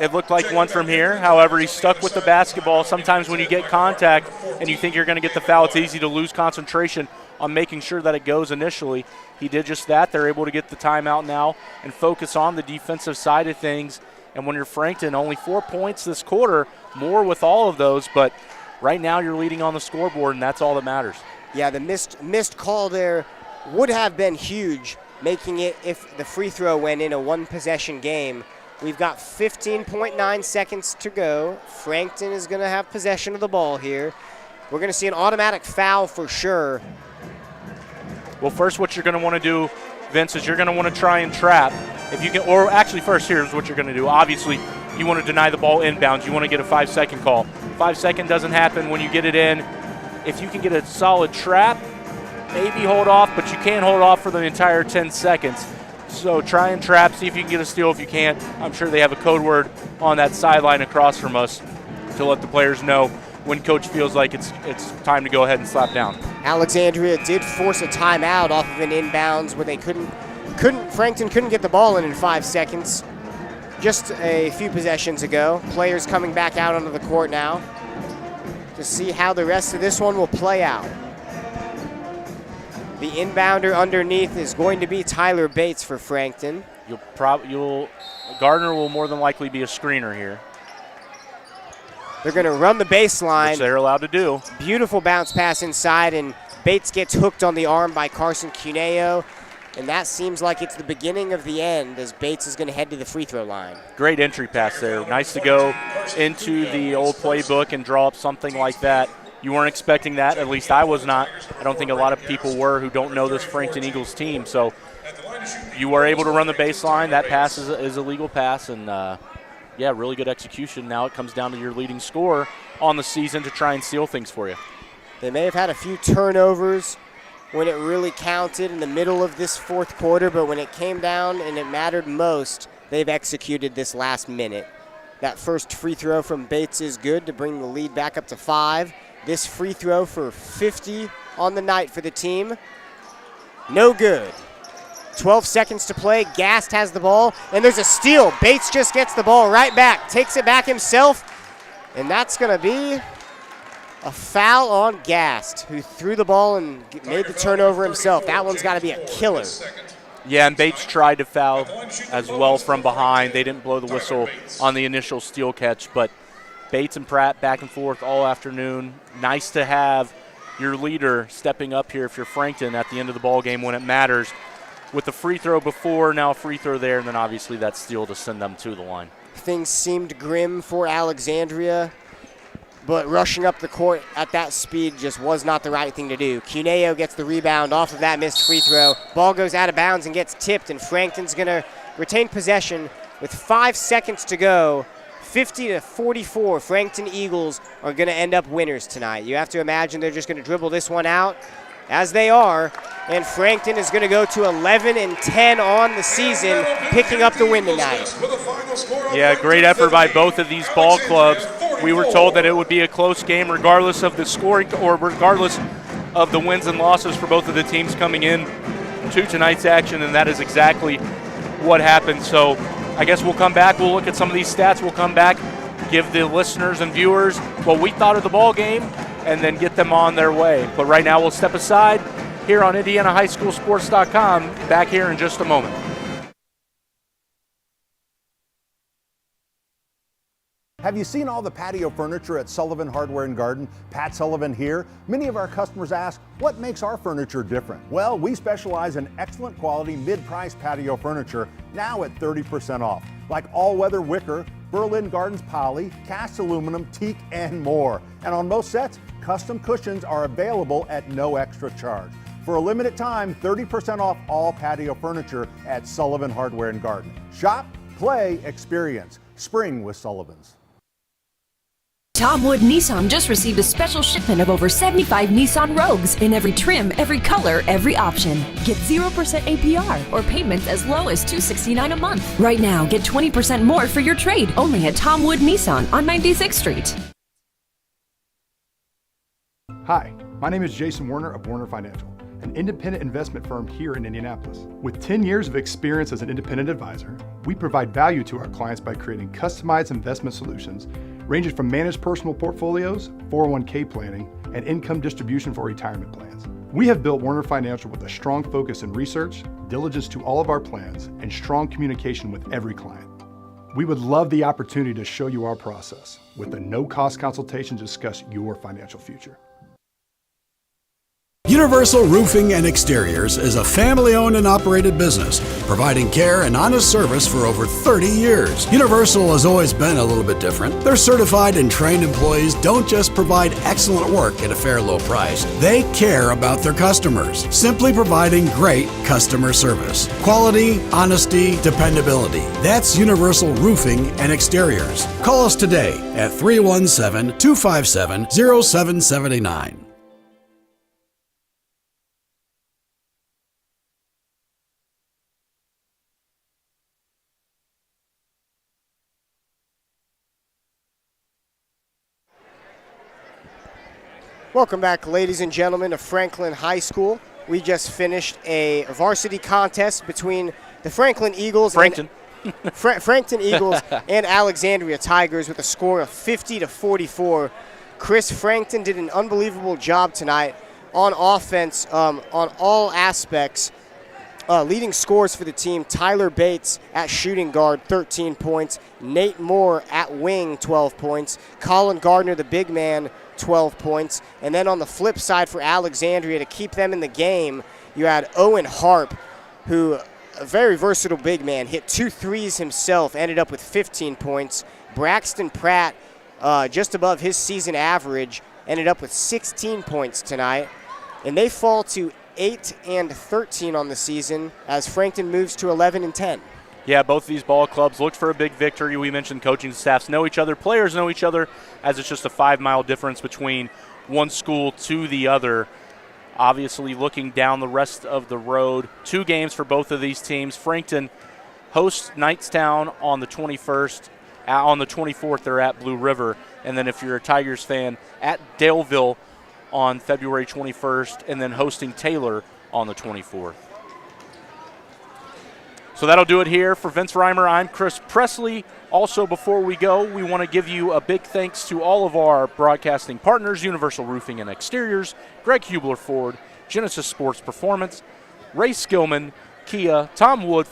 K: It looked like one from here. However, he stuck with the basketball. Sometimes when you get contact and you think you're going to get the foul, it's easy to lose concentration on making sure that it goes initially. He did just that. They're able to get the timeout now and focus on the defensive side of things. And when you're Frankton, only 4 points this quarter, more with all of those, but right now you're leading on the scoreboard, and that's all that matters.
G: Yeah, the missed call there would have been huge, making it, if the free throw went in, a one-possession game. We've got 15.9 seconds to go. Frankton is going to have possession of the ball here. We're going to see an automatic foul for sure.
K: Well, first what you're going to want to do, Vince, is you're going to want to try and trap. If you can, or actually first, here's what you're going to do. Obviously, you want to deny the ball inbounds. You want to get a 5-second call. 5-second doesn't happen when you get it in. If you can get a solid trap, maybe hold off, but you can't hold off for the entire 10 seconds. So try and trap, see if you can get a steal. If you can't, I'm sure they have a code word on that sideline across from us to let the players know when coach feels like it's time to go ahead and slap down.
G: Alexandria did force a timeout off of an inbounds where they Frankton couldn't get the ball in 5 seconds. Just a few possessions ago. Players coming back out onto the court now to see how the rest of this one will play out. The inbounder underneath is going to be Tyler Bates for Frankton.
K: Gardner will more than likely be a screener here.
G: They're going to run the baseline.
K: Which they're allowed to do.
G: Beautiful bounce pass inside, and Bates gets hooked on the arm by Carson Cuneo. And that seems like it's the beginning of the end as Bates is going to head to the free throw line.
K: Great entry pass there. Nice to go into the old playbook and draw up something like that. You weren't expecting that. At least I was not. I don't think a lot of people were who don't know this Frankton Eagles team. So you were able to run the baseline. That pass is a legal pass. And, yeah, really good execution. Now it comes down to your leading scorer on the season to try and seal things for you.
G: They may have had a few turnovers when it really counted in the middle of this fourth quarter, but when it came down and it mattered most, they've executed this last minute. That first free throw from Bates is good to bring the lead back up to 5. This free throw for 50 on the night for the team, no good. 12 seconds to play. Gast has the ball, and there's a steal. Bates just gets the ball right back, takes it back himself, and that's going to be a foul on Gast, who threw the ball and made the turnover himself. That one's got to be a killer.
K: Yeah, and Bates tried to foul as well from behind. They didn't blow the whistle on the initial steal catch, but Bates and Pratt back and forth all afternoon. Nice to have your leader stepping up here if you're Frankton at the end of the ball game when it matters. with the free throw before, now a free throw there, and then obviously that steal to send them to the line.
G: Things seemed grim for Alexandria, but rushing up the court at that speed just was not the right thing to do. Cuneo gets the rebound off of that missed free throw. Ball goes out of bounds and gets tipped, and Frankton's going to retain possession with 5 seconds to go. 50-44, Frankton Eagles are going to end up winners tonight. You have to imagine they're just going to dribble this one out, as they are, and Frankton is going to go to 11-10 on the season, picking up the win tonight.
K: Yeah, great effort by both of these ball clubs. We were told that it would be a close game regardless of the scoring or regardless of the wins and losses for both of the teams coming in to tonight's action, and that is exactly what happened. So I guess we'll come back, we'll look at some of these stats, we'll come back, give the listeners and viewers what we thought of the ball game, and then get them on their way. But right now we'll step aside here on IndianaHighSchoolSports.com, back here in just a moment.
J: Have you seen all the patio furniture at Sullivan Hardware and Garden? Pat Sullivan here. Many of our customers ask, what makes our furniture different? Well, we specialize in excellent quality mid-price patio furniture, now at 30% off. Like all-weather wicker, Berlin Gardens poly, cast aluminum, teak, and more. And on most sets, custom cushions are available at no extra charge. For a limited time, 30% off all patio furniture at Sullivan Hardware and Garden. Shop, play, experience. Spring with Sullivan's.
E: Tom Wood Nissan just received a special shipment of over 75 Nissan Rogues in every trim, every color, every option. Get 0% APR or payments as low as $269 a month. Right now, get 20% more for your trade only at Tom Wood Nissan on 96th Street.
I: Hi, my name is Jason Warner of Warner Financial, an independent investment firm here in Indianapolis. With 10 years of experience as an independent advisor, we provide value to our clients by creating customized investment solutions ranging from managed personal portfolios, 401k planning, and income distribution for retirement plans. We have built Warner Financial with a strong focus in research, diligence to all of our plans, and strong communication with every client. We would love the opportunity to show you our process with a no-cost consultation to discuss your financial future.
L: Universal Roofing and Exteriors is a family-owned and operated business, providing care and honest service for over 30 years. Universal has always been a little bit different. Their certified and trained employees don't just provide excellent work at a fair low price. They care about their customers, simply providing great customer service. Quality, honesty, dependability. That's Universal Roofing and Exteriors. Call us today at 317-257-0779.
G: Welcome back, ladies and gentlemen, to Franklin High School. We just finished a varsity contest between the Frankton Eagles
K: and
G: Alexandria Tigers with a score of 50-44. Chris Frankton did an unbelievable job tonight on offense, on all aspects. Leading scores for the team, Tyler Bates at shooting guard, 13 points. Nate Moore at wing, 12 points. Colin Gardner, the big man, 12 points. And then on the flip side for Alexandria, to keep them in the game, you had Owen Harp, who, a very versatile big man, hit 2 threes himself, ended up with 15 points. Braxton Pratt, just above his season average, ended up with 16 points tonight. And they fall to 8-13 on the season as Frankton moves to 11-10.
K: Yeah, both of these ball clubs looked for a big victory. We mentioned coaching staffs know each other, players know each other, as it's just a 5-mile difference between one school to the other. Obviously, looking down the rest of the road, 2 games for both of these teams. Frankton hosts Knightstown on the 21st. On the 24th, they're at Blue River. And then if you're a Tigers fan, at Daleville on February 21st, and then hosting Taylor on the 24th. So that'll do it here. For Vince Reimer, I'm Chris Presley. Also, before we go, we want to give you a big thanks to all of our broadcasting partners, Universal Roofing and Exteriors, Greg Hubler Ford, Genesis Sports Performance, Ray Skillman, Kia, Tom Wood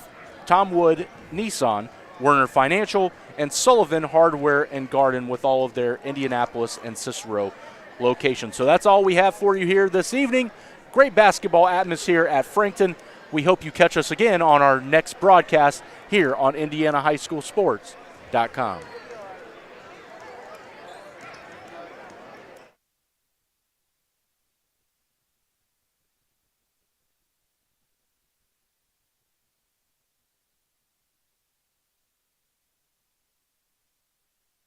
K: Nissan, Werner Financial, and Sullivan Hardware and Garden with all of their Indianapolis and Cicero locations. So that's all we have for you here this evening. Great basketball atmosphere at Frankton. We hope you catch us again on our next broadcast here on IndianaHighSchoolSports.com.